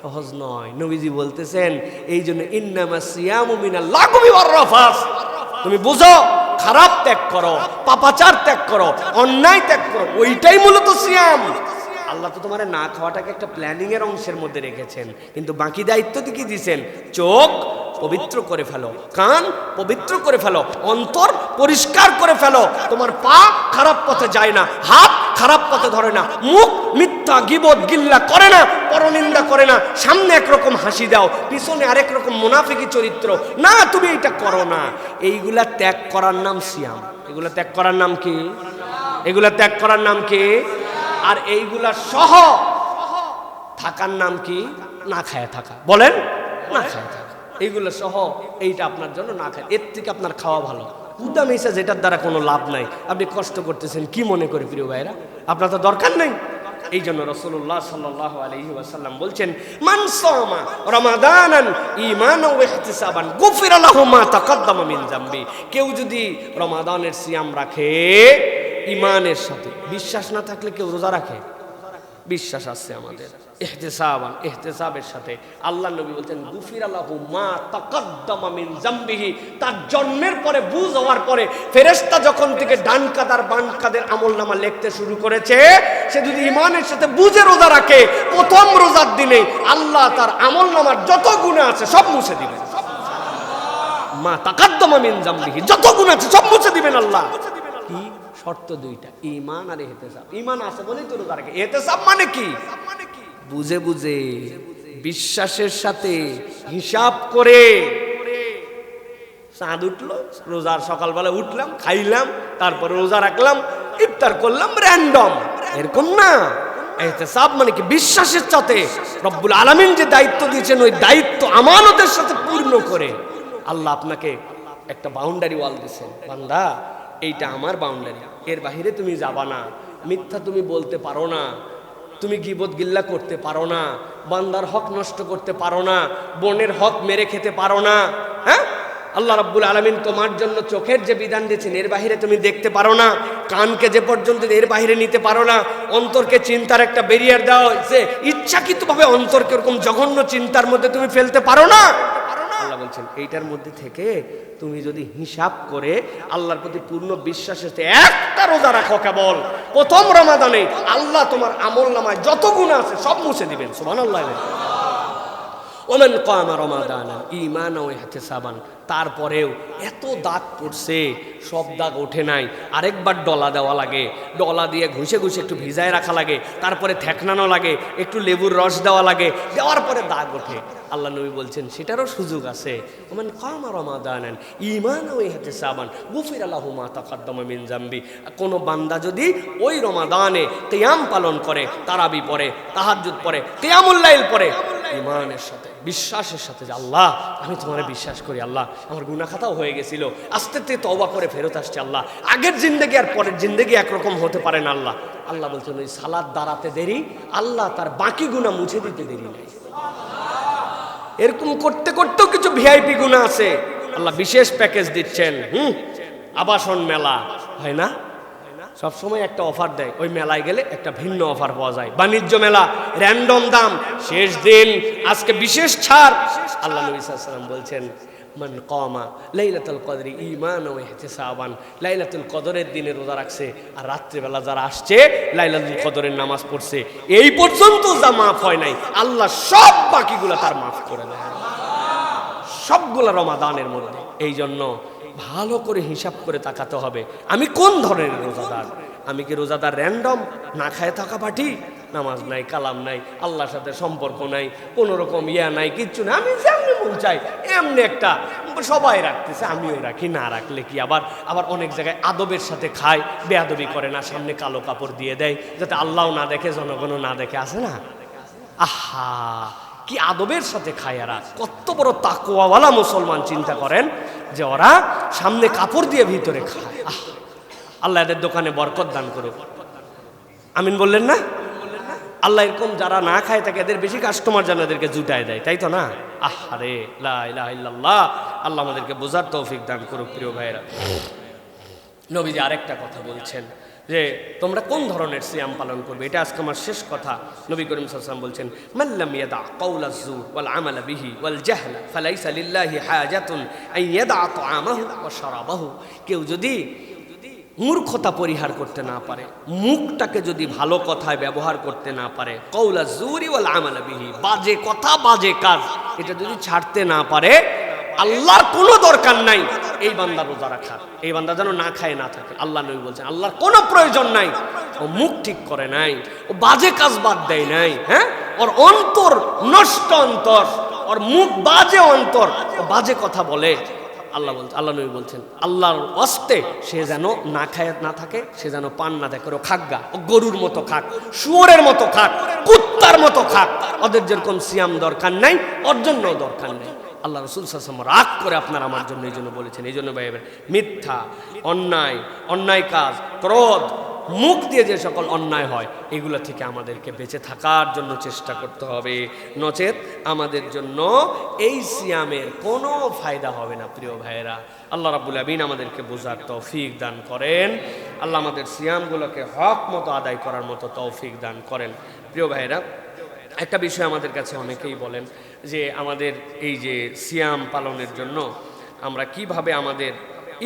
সহজ নয়। নবীজি বলতেছেন এই জন্য ইন্নামাস সিয়ামু মিনাল লাগওয়ি ওয়ার রাফাস, তুমি বুঝো, খারাপ ত্যাগ করো, পাপাচার ত্যাগ করো, অন্যায় ত্যাগ করো, ওইটাই মূলত সিয়াম। আল্লাহ তো তোমার না খাওয়াটাকে একটা প্ল্যানিং এর অংশের মধ্যে রেখেছেন, কিন্তু বাকি দায়িত্ব কি দিয়েছেন? চোখ পবিত্র করে ফেলো, কান পবিত্র করে ফেলো, অন্তর পরিষ্কার করে ফেলো, তোমার পা খারাপ পথে যায় না, হাত খারাপ পথে ধরে না, মুখ মিথ্যা গীবত গিল্লা করে না, পরনিন্দা করে না, সামনে একরকম হাসি দাও, পিছনে আরেক রকম মুনাফিকি চরিত্র, না তুমি এটা করো না। এইগুলা ত্যাগ করার নাম সিয়াম। এগুলা ত্যাগ করার নাম কি? এগুলা ত্যাগ করার নাম কি? আর এইগুলা সহ থাকার নাম কি? না খায় থাকা। বলেন, না খায় থাকা। এইগুলো সহ এইটা আপনার জন্য না খায়, এর থেকে আপনার খাওয়া ভালো। কুদা মেসা যেটার দ্বারা কোনো লাভ নাই, আপনি কষ্ট করতেছেন কি মনে করে প্রিয় ভাইরা? আপনার তো দরকার নেই। এই জন্য রাসূলুল্লাহ সাল্লাল্লাহু আলাইহি ওয়াসাল্লাম বলছেন, মান সামা রমাদানান ঈমানান ওয়া ইহতিসাবান গুফিরা লাহু মা তাকাদ্দামা মিন যামবি। কেউ যদি রমাদানের সিয়াম রাখে ঈমানের সাথে, বিশ্বাস না থাকলে কেউ রোজা রাখে? বিশ্বাস আছে আমাদের, ইহতিসাবান, ইহতিসাবের সাথে। আল্লাহ নবী বলতেন গুফিরা লাহু মা তাকাদ্দামা মিন যামবিহি, তার জন্মের পরে বুঝ হওয়ার পরে ফেরেশতা যখন থেকে ডান কাদার বাম কাদের আমলনামা লিখতে শুরু করেছে, সে যদি ঈমানের সাথে বুঝে রোজা রাখে, প্রথম রোজার দিনে আল্লাহ তার আমলনামার যত গুনাহ আছে সব মুছে দিবেন। মা তাকাদ্দামা মিন যামবিহি, যত গুনাহ আছে সব মুছে দিবেন আল্লাহ। কি শর্ত? দুইটা, ঈমান আর ইহতিসাব। ঈমান আছে বলেই তো রোজা রাখে। ইহতিসাব মানে কি? বুঝে বুঝে বিশ্বাসের সাথে হিসাব করে। চাঁদ উঠলো, রোজার সকালবেলা উঠলাম, খাইলাম, তারপরে রোজা রাখলাম, ইফতার করলাম, র্যান্ডম, এরকম না। ইহতিসাব মানে কি? বিশ্বাসের সাথে রব্বুল আলামিন যে দায়িত্ব দিয়েছেন ওই দায়িত্ব আমানতের সাথে পূর্ণ করে। আল্লাহ আপনাকে একটা বাউন্ডারি ওয়াল দিয়েছেন, বান্দা এইটা আমার বাউন্ডারি, এর বাহিরে তুমি যাবা না, মিথ্যা তুমি বলতে পারো না, তুমি গীবত গিল্লা করতে পারো না, বান্দার হক নষ্ট করতে পারো না, বোনের হক মেরে খেতে পারো না। হ্যাঁ, আল্লাহ রাব্বুল আলামিন তোমার জন্য চোখের যে বিধান দিয়েছেন এর বাহিরে তুমি দেখতে পারো না, কানকে যে পর্যন্ত এর বাহিরে নিতে পারো না, অন্তরকে চিন্তার একটা ব্যারিয়ার দেওয়া হয়েছে, ইচ্ছাকৃতভাবে অন্তরকে এরকম জঘন্য চিন্তার মধ্যে তুমি ফেলতে পারো না। আল্লাহ বলছেন এইটার মধ্যে থেকে তুমি যদি হিসাব করে আল্লাহর প্রতি পূর্ণ বিশ্বাসের সাথে একটা রোজা রাখো, কেবল প্রথম রমাদানে, আল্লাহ তোমার আমলনামায় যত গুনাহ আছে সব মুছে দিবেন। সুবহানাল্লাহ। ওমান কামা রমাদানা ঈমানান ওয়া ইহতিসাবান, তারপরেও এত দাগ পড়ছে, সব দাগ ওঠে নাই, আরেকবার ডলা দেওয়া লাগে, ডলা দিয়ে ঘষে ঘষে একটু ভিজায় রাখা লাগে, তারপরে থেকনানো লাগে, একটু লেবুর রস দেওয়া লাগে, দেওয়ার পরে দাগ ওঠে। আল্লাহ নবী বলছেন সেটারও সুযোগ আছে। ওমান কামা রমাদানান ঈমানান ওয়া ইহতিসাবান গুফিরা লাহু মা তাকাদ্দামা মিন যামবি, কোন বান্দা যদি ওই রমাদানে কিয়াম পালন করে, তারাবি পড়ে, তাহাজ্জুদ পড়ে, কিয়ামুল লাইল পড়ে, ঈমানের সাথে, বিশ্বাসের সাথে যে আল্লাহ আমি তোমারে বিশ্বাস করি, আল্লাহ আমার গুনাহ খাতাও হয়ে গেছিল, আস্তে আস্তে তওবা করে ফেরত আসছে, আল্লাহ আগের জিন্দেগি আর পরের জিন্দেগি একরকম হতে পারে না। আল্লাহ আল্লাহ বলছেন ওই সালাত দাঁড়াতে দেরি, আল্লাহ তার বাকি গুনাহ মুছে দিতে দেরি নাই। এরকম করতে করতেও কিছু ভিআইপি গুনাহ আছে, আল্লাহ বিশেষ প্যাকেজ দিচ্ছেন। আবাসন মেলা হয় না, সবসময় একটা অফার দেয়, ওই মেলায় গেলে একটা ভিন্ন অফার পাওয়া যায়। বাণিজ্য মেলা, র্যান্ডম দাম, শেষ দিন আজকে বিশেষ ছাড়। আল্লাহ নবী সাল্লাল্লাহু আলাইহি ওয়াসাল্লাম বলছেন মান কামা লাইলাতুল কদরি ঈমানান ওয়া ইহতিসাবান, লাইলাতুল কদরের দিনে রোজা রাখছে আর রাত্রিবেলা যারা আসছে লাইলাতুল কদরের নামাজ পড়ছে, এই পর্যন্ত যা মাফ হয় নাই, আল্লাহ সব বাকিগুলো তার মাফ করে দেয়, সবগুলা রমাদানের মধ্যে। এই জন্য ভালো করে হিসাব করে তাকাতে হবে আমি কোন ধরনের রোজাদার। আমি কি রোজাদার র্যান্ডম, না খায় থাকা পাঠি, নামাজ নাই, কালাম নাই, আল্লাহর সাথে সম্পর্ক নাই, কোনো রকম ইয়া নাই, কিচ্ছু না, আমি যেমনি মন চাই এমনি একটা, সবাই রাখতেছে আমিও রাখি, না রাখলে কি। আবার অনেক জায়গায় আদবের সাথে খায়, বেয়াদবি করে না, সামনে কালো কাপড় দিয়ে দেয় যাতে আল্লাহও না দেখে, জনগণও না দেখে, আছে না? আহা, কি আদবের সাথে খায় এরা, কত বড় তাকওয়াওয়ালা মুসলমান। চিন্তা করেন যে ওরা সামনে কাপড় দিয়ে ভিতরে খায়। আল্লাহ এদের দোকানে বরকত দান করুক, আমিন বললেন না? আল্লাহ এরকম যারা না খায় তাকে এদের বেশি কাস্টমার যেন এদেরকে জুটায় দেয়, তাই তো না? আহারে লা ইলাহা ইল্লাল্লাহ, আল্লাহ আমাদেরকে বোঝার তৌফিক দান করুক। প্রিয় ভাইয়েরা, নবীজি আরেকটা কথা বলছেন যে তোমরা কোন ধরনের সিয়াম পালন করবে, এটা আজকে আমার শেষ কথা। নবী করিম সাল্লাল্লাহু আলাইহি ওয়াসাল্লাম বলছেন মান লাম ইয়াদা কাওলাজ যুর ওয়াল আমালা বিহি ওয়াল জাহলা ফালাইসা লিল্লাহি হাজাতুন আন ইয়াদা তাআমাহু ওয়া শারাবাহু, কেউ যদি মূর্খতা পরিহার করতে না পারে, মুখটাকে যদি ভালো কথায় ব্যবহার করতে না পারে, কাওলাজ যুরি ওয়াল আমালা বিহি, বাজে কথা বাজে কাজ, এটা যদি ছাড়তে না পারে, আল্লাহর কোনো দরকার নাই এই বান্দা রোজা রাখার, এই বান্দা যেন না খায় না থাকে। আল্লাহ নবী বলছেন আল্লাহর কোনো প্রয়োজন নাই, ও মুখ ঠিক করে নাই, ও বাজে কাজ বাদ দেয় নাই, হ্যাঁ, ওর অন্তর নষ্ট অন্তর, ওর মুখ বাজে অন্তর, ও বাজে কথা বলে। আল্লাহ নবী বলছেন আল্লাহর ওয়াস্তে সে যেন না খায় না থাকে, সে যেন পান না থাকে, ও খাগা, ও গরুর মতো খাক, শুয়োরের মতো খাক, কুত্তার মতো খাক, ওদের যেরকম সিয়াম দরকার নাই ওর জন্যও দরকার নেই। আল্লাহ রাসূল সাল্লাল্লাহু আলাইহি ওয়াসাল্লাম রাগ করে আপনার আমার জন্য এই জন্য বলেছেন। এই জন্য ভাই মিথ্যা, অন্যায় কাজ, ক্রোধ, মুখ দিয়ে যে সকল অন্যায় হয় এগুলো থেকে আমাদেরকে বেঁচে থাকার জন্য চেষ্টা করতে হবে, নচেত আমাদের জন্য এই সিয়ামের কোনো ফায়দা হবে না। প্রিয় ভাইয়েরা, আল্লাহ রাব্বুল আমিন আমাদেরকে বোঝার তৌফিক দান করেন, আল্লাহ আমাদের সিয়ামগুলোকে হক মতো আদায় করার মতো তৌফিক দান করেন। প্রিয় ভাইয়েরা, একটা বিষয় আমাদের কাছে অনেকেই বলেন যে আমাদের এই যে সিয়াম পালনের জন্য আমরা কিভাবে আমাদের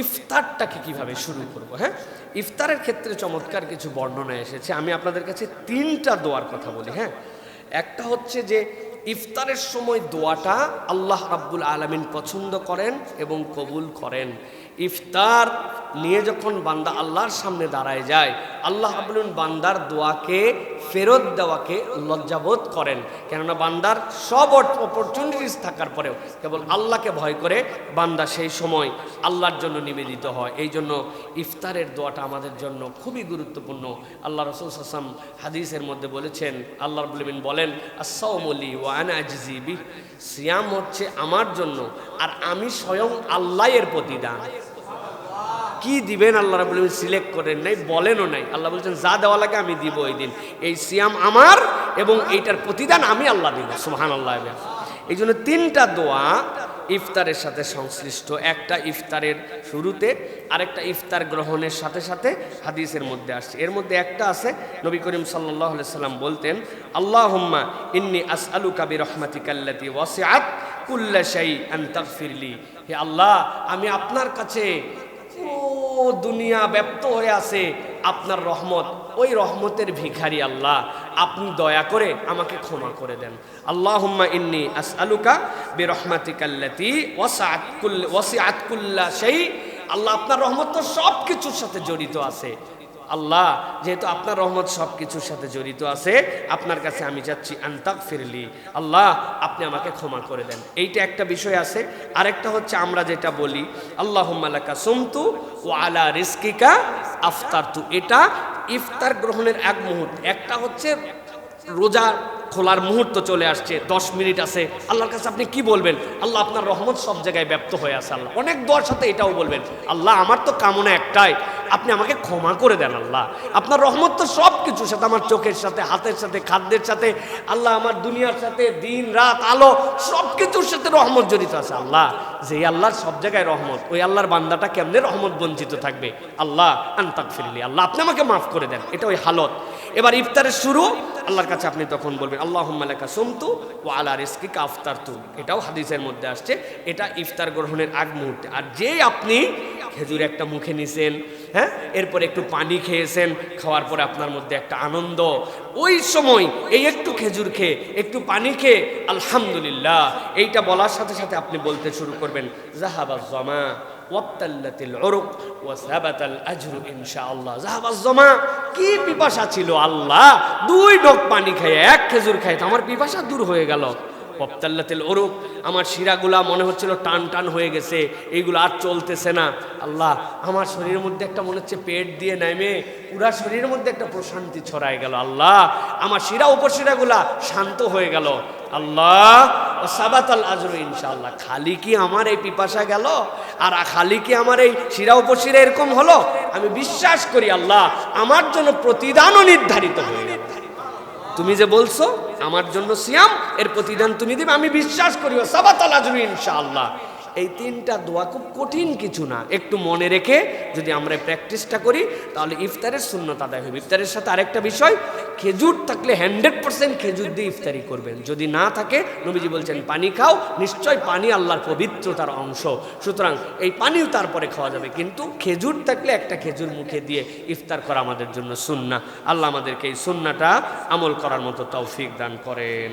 ইফতারটাকে কিভাবে শুরু করব। হ্যাঁ, ইফতারের ক্ষেত্রে চমৎকার কিছু বর্ণনা এসেছে, আমি আপনাদের কাছে 3টা দোয়ার কথা বলি। হ্যাঁ, একটা হচ্ছে যে ইফতারের সময় দোয়াটা আল্লাহ রাব্বুল আলামিন পছন্দ করেন এবং কবুল করেন। ইফতার নিয়ে যখন বান্দা আল্লাহর সামনে দাঁড়ায় যায়, আল্লাহ রাব্বুল আলামিন বান্দার দোয়াকে ফেরত দেওয়াকে লজ্জাবোধ করেন, কেননা বান্দার সব অপরচুনিটিস থাকার পরেও কেবল আল্লাহকে ভয় করে বান্দা সেই সময় আল্লাহর জন্য নিবেদিত হয়। এই জন্য ইফতারের দোয়াটা আমাদের জন্য খুবই গুরুত্বপূর্ণ। আল্লাহ রাসূল সাল্লাল্লাহু আলাইহি ওয়াসাল্লাম হাদিসের মধ্যে বলেছেন, আল্লাহ রাব্বুল আলামিন বলেন আস-সাওমু লি ওয়া আনা আজজি বিহি, সিয়াম হচ্ছে আমার জন্য আর আমি স্বয়ং আল্লাহ এর প্রতিদান। কি দিবেন আল্লাহ রাব্বুল আলামিন সিলেক্ট করেন নাই, বলেনও নাই। আল্লাহ বলছেন যা দেওয়া লাগে আমি দিব এই দিন, এই সিয়াম আমার এবং এইটার প্রতিদান আমি আল্লাহ দিব। সুবহানাল্লাহ। এই জন্য 3টা দোয়া ইফতারের সাথে সংশ্লিষ্ট, একটা ইফতারের শুরুতে, আরেকটা ইফতার গ্রহণের সাথে সাথে হাদিসের মধ্যে আসছে। এর মধ্যে একটা আছে নবী করিম সাল্লাল্লাহু আলাইহি সাল্লাম বলতেন আল্লাহুম্মা ইন্নী আসআলুকা বিরহমাতিকাল্লাতী ওয়াসিআত কুল্লা শাইআন তাগফিরলি, হে আল্লাহ আমি আপনার কাছে দুনিয়া ব্যপ্ত হয়ে আছে আপনার রহমত, ওই রহমতের ভিখারি আল্লাহ, আপনি দয়া করে আমাকে ক্ষমা করে দেন। আল্লাহুম্মা ইন্নী আসআলুকা বিরহমাতিকাল্লাতী ওয়াসিআত কুল্লা শাই। আল্লাহ, আপনার রহমত তো সব কিছুর সাথে জড়িত আছে। আল্লাহ, যেহেতু আপনার রহমত সব কিছুর সাথে জড়িত আছে, আপনার কাছে আমি যাচ্ছি আনতাগফিরলি, আল্লাহ আপনি আমাকে ক্ষমা করে দেন। এইটা একটা বিষয় আছে। আরেকটা হচ্ছে আমরা যেটা বলি আল্লাহুম্মা লাকা সুমতু ওয়া আলা রিজকিকা আফতারতু, এটা ইফতার গ্রহণের এক মুহূর্ত। একটা হচ্ছে রোজা খোলার মুহূর্ত চলে আসছে, 10 মিনিট আছে, আল্লাহর কাছে আপনি কি বলবেন? আল্লাহ আপনার রহমত সব জায়গায় ব্যপ্ত হয়ে আছে। আল্লাহ অনেক দোয়ার সাথে এটাও বলবেন, আল্লাহ আমার তো কামনা একটাই, আপনি আমাকে ক্ষমা করে দেন। আল্লাহ আপনার রহমত তো সব কিছুর সাথে, আমার চোখের সাথে, হাতের সাথে, খাদ্যের সাথে, আল্লাহ আমার দুনিয়ার সাথে, দিন রাত আলো সব কিছুর সাথে রহমত জড়িত আছে। আল্লাহ, যে আল্লাহর সব জায়গায় রহমত, ওই আল্লাহর বান্দাটা কেমনে রহমত বঞ্চিত থাকবে? আল্লাহ আনতাগফিরলি, আল্লাহ আপনি আমাকে মাফ করে দেন। এটা ওই হালত। এবার ইফতারের শুরু, আল্লাহর কাছে আপনি তখন বলবেন আল্লাহুম্মা লাকা সুমতু ওয়া আলা রিজকিকা আফতারতু, এটাও হাদিসের মধ্যে আসছে। এটা ইফতার গ্রহণের আগ মুহূর্তে। আর যেই আপনি খেজুর একটা মুখে নিছেন, হ্যাঁ, এরপর একটু পানি খেয়েছেন, খাওয়ার পরে আপনার মধ্যে একটা আনন্দ, ওই সময় এই একটু খেজুর খেয়ে, একটু পানি খেয়ে আলহামদুলিল্লাহ এইটা বলার সাথে সাথে আপনি বলতে শুরু করবেন যাহাবাজ জামা ওয়াবতাল্লাতিল উরুক ওয়া সাবাতাল আজরু ইনশাআল্লাহ। যাহাবাজ জামা, কি পিপাসা ছিল আল্লাহ, 2 ঢোক পানি খেয়ে, 1 খেজুর খেয়ে তো আমার পিপাসা দূর হয়ে গেল। ওয়াবতাল্লাতিল উরুক, আমার শিরাগুলা মনে হচ্ছিল টান টান হয়ে গেছে, এইগুলো আর চলতেছে না। আল্লাহ, আমার শরীরের মধ্যে একটা মনে হচ্ছে পেট দিয়ে নেমে পুরা শরীরের মধ্যে একটা প্রশান্তি ছড়ায় গেল। আল্লাহ, আমার শিরা উপশিরাগুলা শান্ত হয়ে গেল। আল্লাহ সাবাতাল আজরু ইনশাআল্লাহ। খালি কি আমার এই পিপাসা গেল, আর খালি কি আমার এই শিরা উপশিরা এরকম হলো? আমি বিশ্বাস করি আল্লাহ আমার জন্য প্রতিদানও নির্ধারিত হয়ে গেল। তুমি যে বলছো আমার জন্য সিয়াম, এর প্রতিদান তুমি দিবে, আমি বিশ্বাস করি সাবাতাল আজরু ইনশাআল্লাহ। এই 3টা দোয়া খুব কঠিন কিছু না, একটু মনে রেখে যদি আমরা প্র্যাকটিসটা করি তাহলে ইফতারের সুন্নত আদায় হবে। ইফতারের সাথে আরেকটা বিষয়, খেজুর থাকলে 100% খেজুর দিয়ে ইফতারি করবেন। যদি না থাকে, নবীজি বলছেন পানি খাও, নিশ্চয় পানি আল্লাহর পবিত্রতার অংশ, সুতরাং এই পানিও তারপরে খাওয়া যাবে, কিন্তু খেজুর থাকলে একটা খেজুর মুখে দিয়ে ইফতার করা আমাদের জন্য সুন্নাহ। আল্লাহ আমাদেরকে এই সুন্নাহটা আমল করার মতো তৌফিক দান করেন।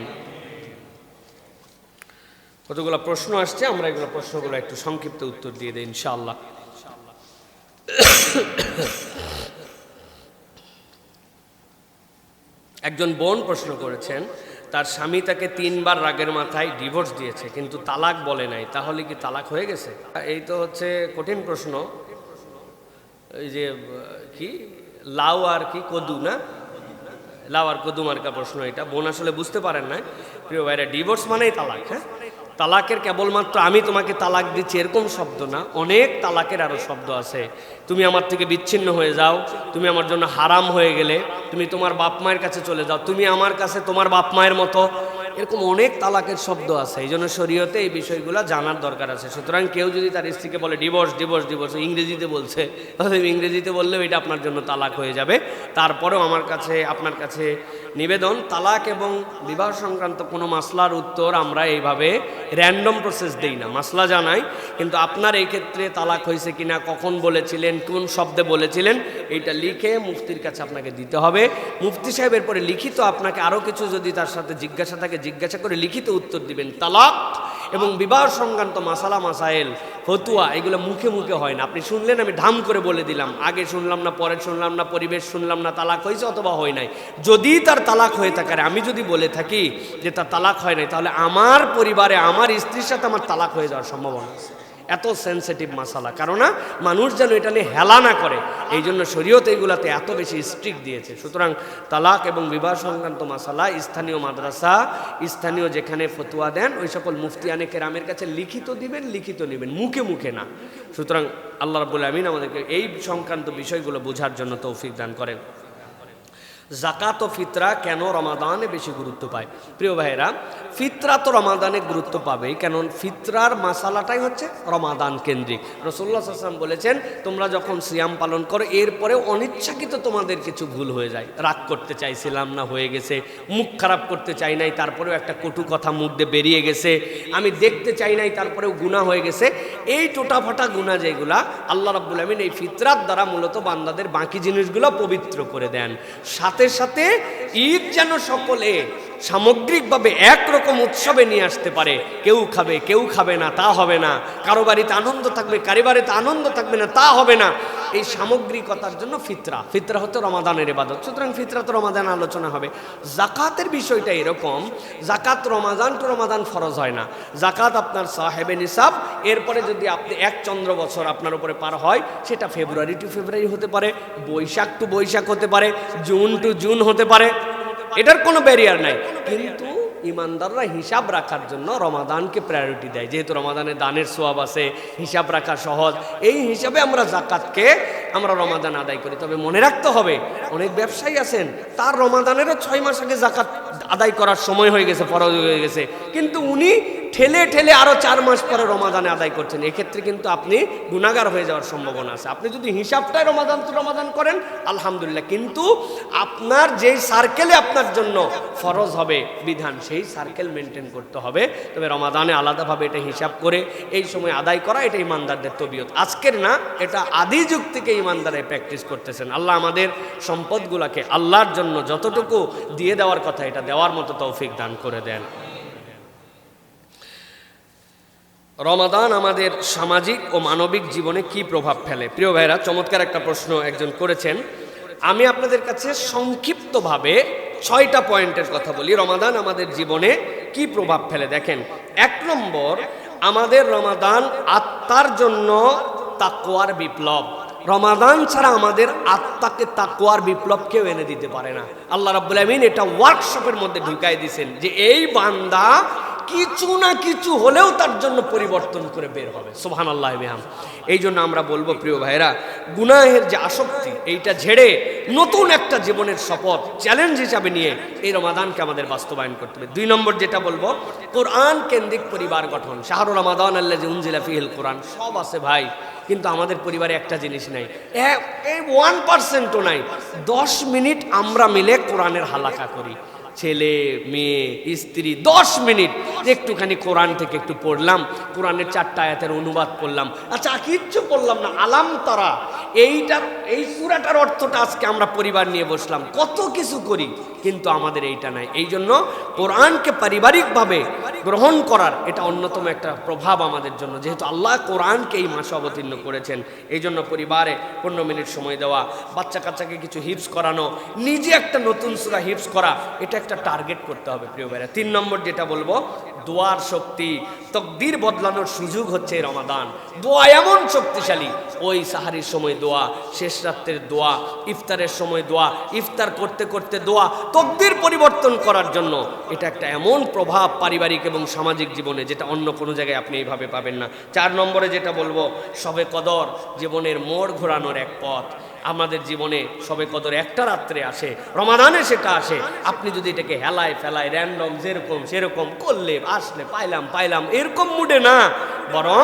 কতগুলো প্রশ্ন আসছে, আমরা এগুলো প্রশ্নগুলো একটু সংক্ষিপ্ত উত্তর দিয়ে দেই ইনশাআল্লাহ। একজন বোন প্রশ্ন করেছেন, তার স্বামী তাকে 3 বার রাগের মাথায় ডিভোর্স দিয়েছে, কিন্তু তালাক বলে নাই, তাহলে কি তালাক হয়ে গেছে? এই তো হচ্ছে কঠিন প্রশ্ন। এই যে কি লাউ আর কি কদু, না লাউ আর কদু মার্কা প্রশ্ন এটা। বোন আসলে বুঝতে পারেন না। প্রিয় ভাইরা, ডিভোর্স মানেই তালাক। হ্যাঁ, তালাকের কেবলমাত্র আমি তোমাকে তালাক দিচ্ছি এরকম শব্দ না, অনেক তালাকের আরো শব্দ আছে। তুমি আমার থেকে বিচ্ছিন্ন হয়ে যাও, তুমি আমার জন্য হারাম হয়ে গেলে, তুমি তোমার বাপ মায়ের কাছে চলে যাও, তুমি আমার কাছে তোমার বাপ মায়ের মতো, এরকম অনেক তালাকের শব্দ আছে। এই জন্য শরীয়তে এই বিষয়গুলো জানার দরকার আছে। সুতরাং কেউ যদি তার স্ত্রীকে বলে ডিভোর্স ডিভোর্স ডিভোর্স, ইংরেজিতে বলছে, ইংরেজিতে বললেও এটা আপনার জন্য তালাক হয়ে যাবে। তারপরেও আমার কাছে, আপনার কাছে নিবেদন, তালাক এবং বিবাহ সংক্রান্ত কোনো মাসলার উত্তর আমরা এইভাবে র্যান্ডম প্রসেস দেই না। মাসলা জানাই, কিন্তু আপনার এই ক্ষেত্রে তালাক হয়েছে কিনা, কখন বলেছিলেন, কোন শব্দে বলেছিলেন, এইটা লিখে মুফতির কাছে আপনাকে দিতে হবে। মুফতি সাহেবের পরে লিখিত আপনাকে আরও কিছু যদি তার সাথে জিজ্ঞাসা থাকে, জিজ্ঞাসা করে লিখিত উত্তর দিবেন। তালাক এবং বিবাহ সংক্রান্ত মাসালা মাসাইল ফতুয়া এগুলো মুখে মুখে হয় না। আপনি শুনলেন, আমি ঢাম করে বলে দিলাম, আগে শুনলাম না, পরে শুনলাম না, পরিবেশ শুনলাম না, তালাক হয়েছে অথবা হয় নাই। যদি তার তালাক হয়ে থাকে, আমি যদি বলে থাকি যে তার তালাক হয় নাই, তাহলে আমার পরিবারে আমার স্ত্রীর সাথে আমার তালাক হয়ে যাওয়ার সম্ভাবনা আছে। এত সেন্সিটিভ মাসালা, কারণ মানুষ যেন এটা নিয়ে হেলা না করে, এই জন্য শরীয়ত এইগুলাতে এত বেশি স্ট্রিক্ট দিয়েছে। সুতরাং তালাক এবং বিবাহ সংক্রান্ত মাসালা স্থানীয় মাদ্রাসা, স্থানীয় যেখানে ফতুয়া দেন ওই সকল মুফতিয়ানে কেরামের কাছে লিখিত দিবেন, লিখিত নেবেন, মুখে মুখে না। সুতরাং আল্লাহ রাব্বুল আমিন আমাদেরকে এই সংক্রান্ত বিষয়গুলো বোঝার জন্য তৌফিক দান করেন। জাকাত ও ফিতরা কেন রমাদানে বেশি গুরুত্ব পায়? প্রিয় ভাইয়েরা, ফিতরা তো রমাদানে গুরুত্ব পাবেই, কারণ ফিতরার মাসালাটাই হচ্ছে রমাদান কেন্দ্রিক। রাসূলুল্লাহ সাল্লাল্লাহু আলাইহি ওয়াসাল্লাম বলেছেন, তোমরা যখন সিয়াম পালন করো, এরপরে অনিচ্ছাকৃত তোমাদের কিছু ভুল হয়ে যায়, রাগ করতে চাইছিলাম না, হয়ে গেছে, মুখ খারাপ করতে চাই নাই, তারপরেও একটা কটু কথা মুখ দিয়ে বেরিয়ে গেছে, আমি দেখতে চাই নাই, তারপরেও গুনাহ হয়ে গেছে, এই টোটাফাটা গুনাহ যেগুলা আল্লাহ রাব্বুল আমিন এই ফিতরাত দ্বারা মূলত বান্দাদের বাকি জিনিসগুলো পবিত্র করে দেন। সাথে সাথে ঈদ যেন সকলে সামগ্রিকভাবে একরকম উৎসবে নিয়ে আসতে পারে। কেউ খাবে কেউ খাবে না তা হবে না, কারো বাড়িতে আনন্দ থাকবে কারো বাড়িতে আনন্দ থাকবে না তা হবে না। এই সামগ্রিকতার জন্য ফিতরা হতে রমাদানের ইবাদত। সুতরাং ফিতরা তো রমাদান আলোচনা হবে। জাকাতের বিষয়টা এরকম, জাকাত রমাদান টু রমাদান ফরজ হয় না। জাকাত আপনার সাহেবে নিসাব, এরপরে যদি আপনি এক চন্দ্র বছর আপনার উপরে পার হয় সেটা ফেব্রুয়ারি টু ফেব্রুয়ারি হতে পারে, বৈশাখ টু বৈশাখ হতে পারে, জুন টু জুন হতে পারে, এটার কোনো ব্যারিয়ার নাই। কিন্তু ইমানদাররা হিসাব রাখার জন্য রমাদানকে প্রায়োরিটি দেয়, যেহেতু রমাদানে দানের সোয়াব আছে, হিসাব রাখা সহজ। এই হিসাবে আমরা জাকাতকে আমরা রমাদান আদায় করি। তবে মনে রাখতে হবে, অনেক ব্যবসায়ী আছেন তার রমাদানেরও 6 মাস আগে জাকাত আদায় করার সময় হয়ে গেছে, ফরজ হয়ে গেছে, কিন্তু উনি ঠেলে ঠেলে আরো 4 মাস পরে রমাদানে আদায় করছেন। এক্ষেত্রে কিন্তু আপনি গুনাহগার হয়ে যাওয়ার সম্ভাবনা আছে। আপনি যদি হিসাবটাই রমাদান তো রমাদান করেন আলহামদুলিল্লাহ, কিন্তু আপনার যেই সার্কেলে আপনার জন্য ফরজ হবে বিধান, সেই সার্কেল মেনটেন করতে হবে। তবে রমাদানে আলাদাভাবে এটা হিসাব করে এই সময় আদায় করা, এটা ইমানদারদের তবিয়ত, আজকের না, এটা আদি যুগ থেকে ইমানদারে প্র্যাকটিস করতেছেন। আল্লাহ আমাদের সম্পদগুলোকে আল্লাহর জন্য যতটুকু দিয়ে দেওয়ার কথা এটা দেওয়ার মতো তৌফিক দান করে দেন। রমাদান আমাদের সামাজিক ও মানবিক জীবনে কি প্রভাব ফেলে? প্রিয় ভাইরা, চমৎকার একটা প্রশ্ন একজন করেছেন। আমি আপনাদের কাছে সংক্ষিপ্তভাবে 6টা পয়েন্টের কথা বলি, রমাদান আমাদের জীবনে কি প্রভাব ফেলে। দেখেন, 1 নম্বর, আমাদের রমাদান আত্মার জন্য তাকওয়ার বিপ্লব। রমাদান ছাড়া আমাদের আত্মাকে তাকওয়ার বিপ্লব কেউ এনে দিতে পারে না। আল্লাহ রাব্বুল আমিন এটা ওয়ার্কশপের মধ্যে ঢুকাই দিয়েছেন যে এই বান্দা কিছু না কিছু হলেও তার জন্য পরিবর্তন করে বের হবে। সুবহানাল্লাহ বিহাম। এই জন্য আমরা বলবো প্রিয় ভাইরা, গুনাহের যে আসক্তি এইটা ঝেড়ে নতুন একটা জীবনের শপথ চ্যালেঞ্জ হিসাবে নিয়ে এই রমাদানকে আমাদের বাস্তবায়ন করতে হবে। 2 নম্বর যেটা বলবো, কোরআন কেন্দ্রিক পরিবার গঠন। শাহরু রমাদান আল্লাযী উনজিলা ফীহিল কোরআন, সব আছে ভাই, কিন্তু আমাদের পরিবারে একটা জিনিস নাই, এই 1%ও নাই। 10 মিনিট আমরা মিলে কোরআনের হালাকা করি, ছেলে মেয়ে স্ত্রী, 10 মিনিট একটুখানি কোরআন থেকে একটু পড়লাম, কোরআনের 4টা আয়াতের অনুবাদ করলাম, আচ্ছা কিচ্ছু পড়লাম না, আলাম তারা, এই সূরাটার অর্থটা আজকে আমরা পরিবার নিয়ে বসলাম, কত কিছু করি, কিন্তু আমাদের এইটা নাই। এই জন্য কোরআনকে পারিবারিকভাবে গ্রহণ করার এটা অন্যতম একটা প্রভাব আমাদের জন্য, যেহেতু আল্লাহ কোরআনকে এই মাসে অবতীর্ণ করেছেন। এই জন্য পরিবারে 15 মিনিট সময় দেওয়া, বাচ্চা কাচ্চাকে কিছু হিফজ করানো, নিজে একটা নতুন সূরা হিফজ করা, এটা একটা টার্গেট করতে হবে প্রিয় ভাইরা। 3 নম্বর যেটা বলবো, দোয়ার শক্তি। তকদির বদলানোর সুযোগ হচ্ছে রমাদান। দোয়া এমন শক্তিশালী, ওই সাহারির সময় দোয়া, শেষ রাত্রের দোয়া, ইফতারের সময় দোয়া, ইফতার করতে করতে দোয়া, তকদির পরিবর্তন করার জন্য এটা একটা এমন প্রভাব পারিবারিক এবং সামাজিক জীবনে, যেটা অন্য কোনো জায়গায় আপনি এইভাবে পাবেন না। 4 নম্বরে যেটা বলবো, শবে কদর জীবনের মোড় ঘোরানোর এক পথ। আমাদের জীবনে শবে কদর একটা রাত্রে আসে, রমাদানে সেটা আসে। আপনি যদি এটাকে হেলায় ফেলায় র্যান্ডম যেরকম সেরকম করলে আসলে পাইলাম এরকম মুডে না, বরং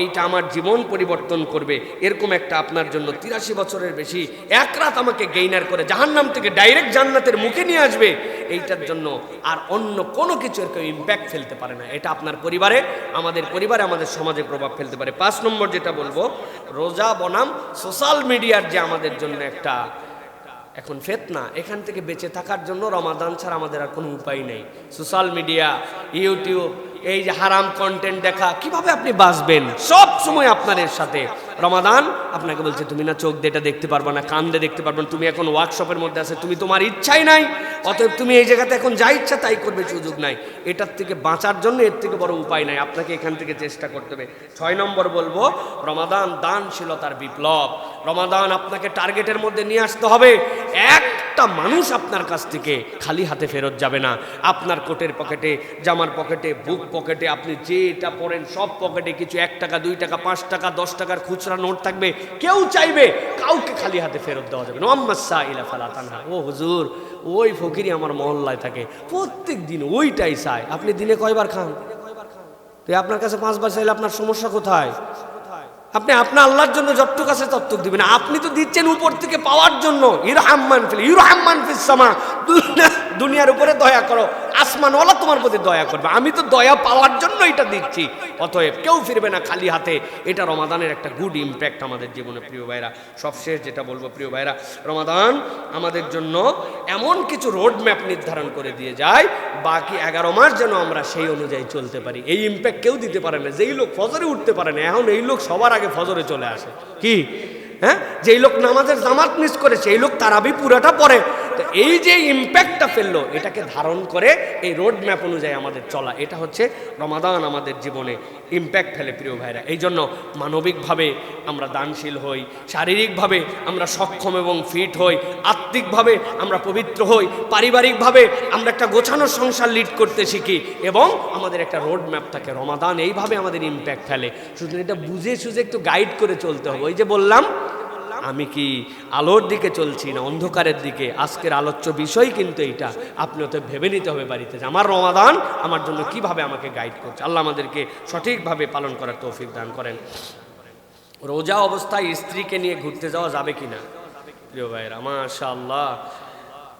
এইটা আমার জীবন পরিবর্তন করবে, এরকম একটা আপনার জন্য 83 বছরের বেশি এক রাত আমাকে গেইনার করে জাহান্নাম থেকে ডাইরেক্ট জান্নাতের মুখে নিয়ে আসবে, এইটার জন্য আর অন্য কোনো কিছুর কেউ ইম্প্যাক্ট ফেলতে পারে না। এটা আপনার পরিবারে, আমাদের সমাজে প্রভাব ফেলতে পারে। 5 নম্বর যেটা বলবো, রোজা বনাম সোশ্যাল মিডিয়ার যে আমাদের জন্য একটা এখন ফিতনা, এখান থেকে বেঁচে থাকার জন্য রমাদান ছাড়া আমাদের আর কোনো উপায় নেই। সোশ্যাল মিডিয়া, ইউটিউব, এই যে হারাম কন্টেন্ট দেখা, কিভাবে আপনি বাঁচবেন? সব সময় আপনাদের সাথে রমাদান আপনাকে বলছে তুমি না চোখ দিয়ে এটা দেখতে পারবা না, কান দিয়ে দেখতে পারবা না, তুমি এখন ওয়ার্কশপের মধ্যে আছে, তুমি তোমার ইচ্ছাই নাই, অতএব তুমি এই জায়গাতে এখন যা ইচ্ছা তাই করবে, সুযোগ নাই। এটার থেকে বাঁচার জন্য এর থেকে বড় উপায় নাই, আপনাকে এখান থেকে চেষ্টা করতে হবে। 6 নম্বর বলবো, রমাদান দানশীলতার বিপ্লব। রমাদান আপনাকে টার্গেটের মধ্যে নিয়ে আসতে হবে। একটা মানুষ আপনার কাছ থেকে খালি হাতে ফেরত যাবে না। আপনার কোটের পকেটে, জামার পকেটে, বুক পকেটে, আপনি যেটা পড়েন সব পকেটে কিছু 1 টাকা, 2 টাকা, 5 টাকা, 10 টাকার খুচরা নোট থাকবে। কেউ চাইবে কাউকে খালি হাতে ফেরত দেওয়া যাবে না। ও হুজুর, ওই ফকিরই আমার মহল্লায় থাকে, প্রত্যেক দিন ওইটাই চায়। আপনি দিনে কয়বার খান? তো আপনার কাছে 5 বার চাইলে আপনার সমস্যা কোথায়? আপনি আপনার আল্লাহর জন্য যতটুক আছে ততটুক দিবেন। আপনি তো দিচ্ছেন উপর থেকে পাওয়ার জন্য। ইরহাম্মান ফিস সামা, দুনিয়ার উপরে দয়া করো, আসমানওয়ালা তোমার প্রতি দয়া করবে। আমি তো দয়া পাওয়ার জন্য এটা দিচ্ছি। অতএব কেউ ফিরবে না খালি হাতে। এটা রমাদানের একটা গুড ইম্প্যাক্ট আমাদের জীবনে প্রিয় ভাইরা। সবশেষ যেটা বলবো প্রিয় ভাইরা, রমাদান আমাদের জন্য এমন কিছু রোড ম্যাপ নির্ধারণ করে দিয়ে যায়, বাকি 11 মাস যেন আমরা সেই অনুযায়ী চলতে পারি। এই ইম্প্যাক্ট কেউ দিতে পারে না। যেই লোক ফজরে উঠতে পারে না, এখন এই লোক সবার আগে ফজরে চলে আসে। কি হ্যাঁ, যেই লোক নামাজের জামাত মিস করে সেই লোক তারাবি পুরাটা পড়ে। তো এই যে ইম্প্যাক্টটা ফেললো, এটাকে ধারণ করে এই রোড ম্যাপ অনুযায়ী আমাদের চলা, এটা হচ্ছে রমাদান আমাদের জীবনে ইম্প্যাক্ট ফেলে প্রিয় ভাইরা। এই জন্য মানবিকভাবে আমরা দানশীল হই, শারীরিকভাবে আমরা সক্ষম এবং ফিট হই, আত্মিকভাবে আমরা পবিত্র হই, পারিবারিকভাবে আমরা একটা গোছানো সংসার লিড করতে শিখি, এবং আমাদের একটা রোড ম্যাপ থাকে। রমাদান এইভাবে আমাদের ইম্প্যাক্ট ফেলে। শুধু এটা বুঝে সুঝে একটু গাইড করে চলতে হবে। ওই যে বললাম, আমি কি আলোর দিকে চলছি না অন্ধকারের দিকে? আজকের আলোচ্য বিষয় কিন্তু এইটা। আপনি তো ভেবে নিতে হবে বাড়িতে যে আমার রমাদান আমার জন্য কিভাবে আমাকে গাইড করছে। আল্লাহ আমাদেরকে সঠিকভাবে পালন করার তৌফিক দান করেন। রোজা অবস্থায় স্ত্রীকে নিয়ে ঘুরতে যাওয়া যাবে কিনা প্রিয় ভাইরা? মাশাআল্লাহ,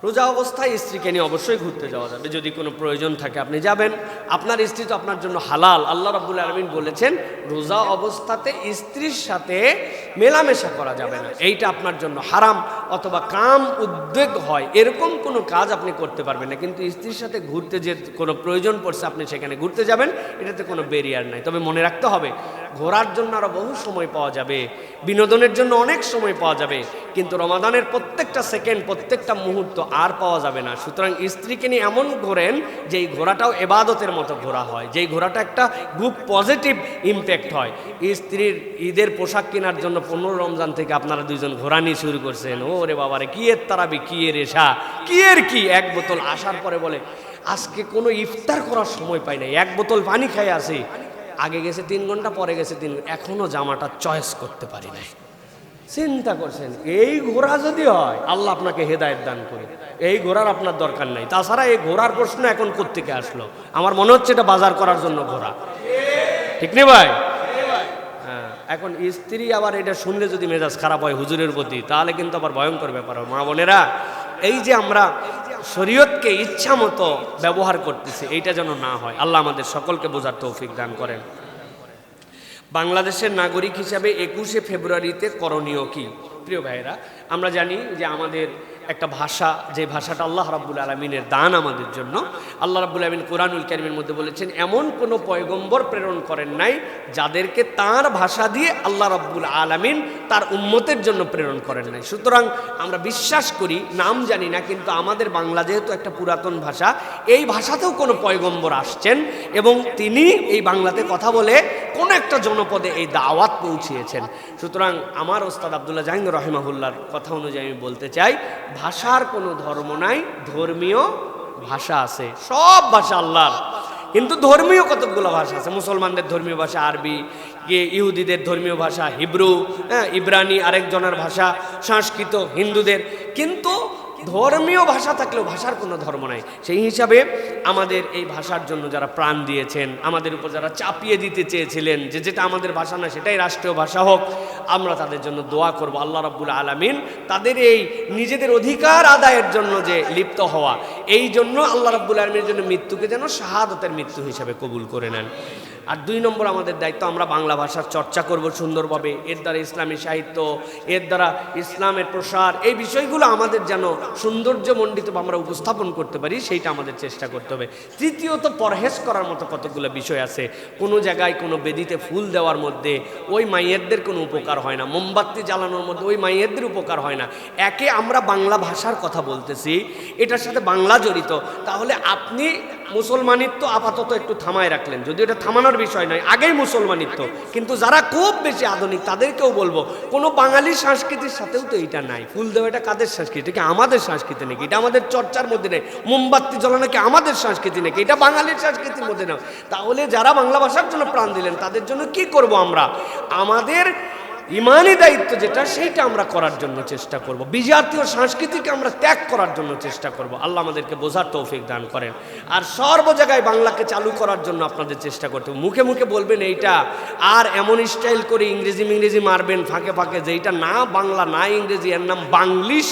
রোজা অবস্থায় স্ত্রীকে নিয়ে অবশ্যই ঘুরতে যাওয়া যাবে। যদি কোনো প্রয়োজন থাকে আপনি যাবেন। আপনার স্ত্রী তো আপনার জন্য হালাল। আল্লাহ রাব্বুল আলামিন বলেছেন রোজা অবস্থাতে স্ত্রীর সাথে মেলামেশা করা যাবে না। এইটা আপনার জন্য হারাম, অথবা কাম উদ্বেগ হয় এরকম কোনো কাজ আপনি করতে পারবেন না। কিন্তু স্ত্রীর সাথে ঘুরতে যে কোনো প্রয়োজন পড়ছে, আপনি সেখানে ঘুরতে যাবেন, এটাতে কোনো ব্যারিয়ার নাই। তবে মনে রাখতে হবে, ঘোরার জন্য আরও বহু সময় পাওয়া যাবে, বিনোদনের জন্য অনেক সময় পাওয়া যাবে, কিন্তু রমাদানের প্রত্যেকটা সেকেন্ড, প্রত্যেকটা মুহূর্ত আর পাওয়া যাবে না। সুতরাং স্ত্রীকে নিয়ে এমন ঘোরেন যে এই ঘোরাটাও এবাদতের মতো ঘোরা হয়, যেই ঘোরাটা একটা খুব পজিটিভ ইম্প্যাক্ট হয়। স্ত্রীর ঈদের পোশাক কেনার জন্য 15 রমজান থেকে আপনারা দুইজন ঘোরানি শুরু করছেন। ও রে বাবারে, কি এর তারাবি, কি এর এশা, কি এর কি। এক বোতল আসার পরে বলে আজকে কোনো ইফতার করার সময় পাই নাই, 1 বোতল পানি খাই আসি। আগে গেছে 3 ঘন্টা, পরে গেছে 3 ঘন্টা, এখনো জামাটা চয়েস করতে পারি নাই। চিন্তা করছেন, এই ঘোড়া যদি হয়, আল্লাহ আপনাকে হেদায়েত দান করে, এই ঘোড়ার আপনার দরকার নাই। তাছাড়া এই ঘোড়ার প্রশ্ন এখন কোত্থেকে আসলো? আমার মনে হচ্ছে এটা বাজার করার জন্য ঘোড়া, ঠিক নেই ভাই? হ্যাঁ, এখন স্ত্রী আবার এটা শুনলে যদি মেজাজ খারাপ হয় হুজুরের প্রতি, তাহলে কিন্তু আবার ভয়ঙ্কর ব্যাপার হয়। মা বোনেরা, এই যে আমরা শরীয়তকে ইচ্ছা মতো ব্যবহার করতেছি, এইটা যেন না হয়। আল্লাহ আমাদের সকলকে বোঝার তৌফিক দান করেন। বাংলাদেশের নাগরিক হিসাবে 21শে ফেব্রুয়ারিতে করণীয় কি? প্রিয় ভাইরা, আমরা জানি যে আমাদের একটা ভাষা, যে ভাষাটা আল্লাহ রাব্বুল আলামিনের দান আমাদের জন্য। আল্লাহ রাব্বুল আলামিন কোরআনুল কারীমের মধ্যে বলেছেন, এমন কোনো পয়গম্বর প্রেরণ করেন নাই যাদেরকে তার ভাষা দিয়ে আল্লাহ রাব্বুল আলামিন তার উম্মতের জন্য প্রেরণ করেন নাই। সুতরাং আমরা বিশ্বাস করি, নাম জানি না, কিন্তু আমাদের বাংলা যেহেতু একটা পুরাতন ভাষা, এই ভাষাতেও কোনো পয়গম্বর আসছেন এবং তিনি এই বাংলাতে কথা বলে কোনো একটা জনপদে এই দাওয়াত পৌঁছিয়েছেন। সুতরাং আমার ওস্তাদ আব্দুল্লাহ জাহাঙ্গীর রাহিমাহুল্লাহর কথা অনুযায়ী আমি বলতে চাই, ভাষার কোনো ধর্ম নাই, ধর্মীয় ভাষা আছে। সব ভাষা আল্লাহর, কিন্তু ধর্মীয় কতগুলো ভাষা আছে। মুসলমানদের ধর্মীয় ভাষা আরবি, ইহুদিদের ধর্মীয় ভাষা হিব্রু, ইব্রানি আরেকজনের ভাষা, সংস্কৃত হিন্দুদের। কিন্তু ধর্মীয় ভাষা থাকলেও ভাষার কোনো ধর্ম নাই। সেই হিসাবে আমাদের এই ভাষার জন্য যারা প্রাণ দিয়েছেন, আমাদের উপর যারা চাপিয়ে দিতে চেয়েছিলেন যে যেটা আমাদের ভাষা না সেটাই রাষ্ট্রীয় ভাষা হোক, আমরা তাদের জন্য দোয়া করব। আল্লাহ রাব্বুল আলামিন তাদের এই নিজেদের অধিকার আদায়ের জন্য যে লিপ্ত হওয়া, এই জন্য আল্লাহ রাব্বুল আলামিনের জন্য মৃত্যুকে যেন শাহাদাতের মৃত্যু হিসাবে কবুল করে নেন। আর 2 নম্বর আমাদের দায়িত্ব, আমরা বাংলা ভাষার চর্চা করব সুন্দরভাবে। এর দ্বারা ইসলামী সাহিত্য, এর দ্বারা ইসলামের প্রসার, এই বিষয়গুলো আমাদের যেন সৌন্দর্যমণ্ডিত আমরা উপস্থাপন করতে পারি, সেইটা আমাদের চেষ্টা করতে হবে। তৃতীয়ত, পরহেজ করার মতো কতগুলো বিষয় আছে। কোনো জায়গায় কোনো বেদিতে ফুল দেওয়ার মধ্যে ওই মাইয়েরদের কোনো উপকার হয় না, মোমবাতি জ্বালানোর মধ্যে ওই মাইয়েরদের উপকার হয় না। একে আমরা বাংলা ভাষার কথা বলতেছি, এটার সাথে বাংলা জড়িত, তাহলে আপনি মুসলমানিত্ব আপাতত একটু থামায় রাখলেন, যদি এটা থামানোর বিষয় নয়, আগেই মুসলমানিত্ব। কিন্তু যারা খুব বেশি আধুনিক তাদেরকেও বলবো, কোনো বাঙালি সংস্কৃতির সাথেও তো এইটা নাই। ফুল দেওয়া এটা কাদের সংস্কৃতি? এটা কি আমাদের সংস্কৃতি নাকি? এটা আমাদের চর্চার মধ্যে নেই। মোমবাতি জ্বালানো কি আমাদের সংস্কৃতি নাকি? এটা বাঙালির সংস্কৃতির মধ্যে না। তাহলে যারা বাংলা ভাষার জন্য প্রাণ দিলেন তাদের জন্য কি করব আমরা? আমাদের ইমানি দায়িত্ব যেটা, সেইটা আমরা করার জন্য চেষ্টা করব। বিজাতীয় সংস্কৃতিকে আমরা ত্যাগ করার জন্য চেষ্টা করব। আল্লাহ আমাদেরকে বোঝার তৌফিক দান করেন। আর সর্ব জায়গায় বাংলাকে চালু করার জন্য আপনাদের চেষ্টা করতে হবে। মুখে মুখে বলবেন এইটা, আর এমন স্টাইল করে ইংরেজি মারবেন ফাঁকে ফাঁকে, যে এইটা না বাংলা না ইংরেজি, এর নাম বাংলিশ,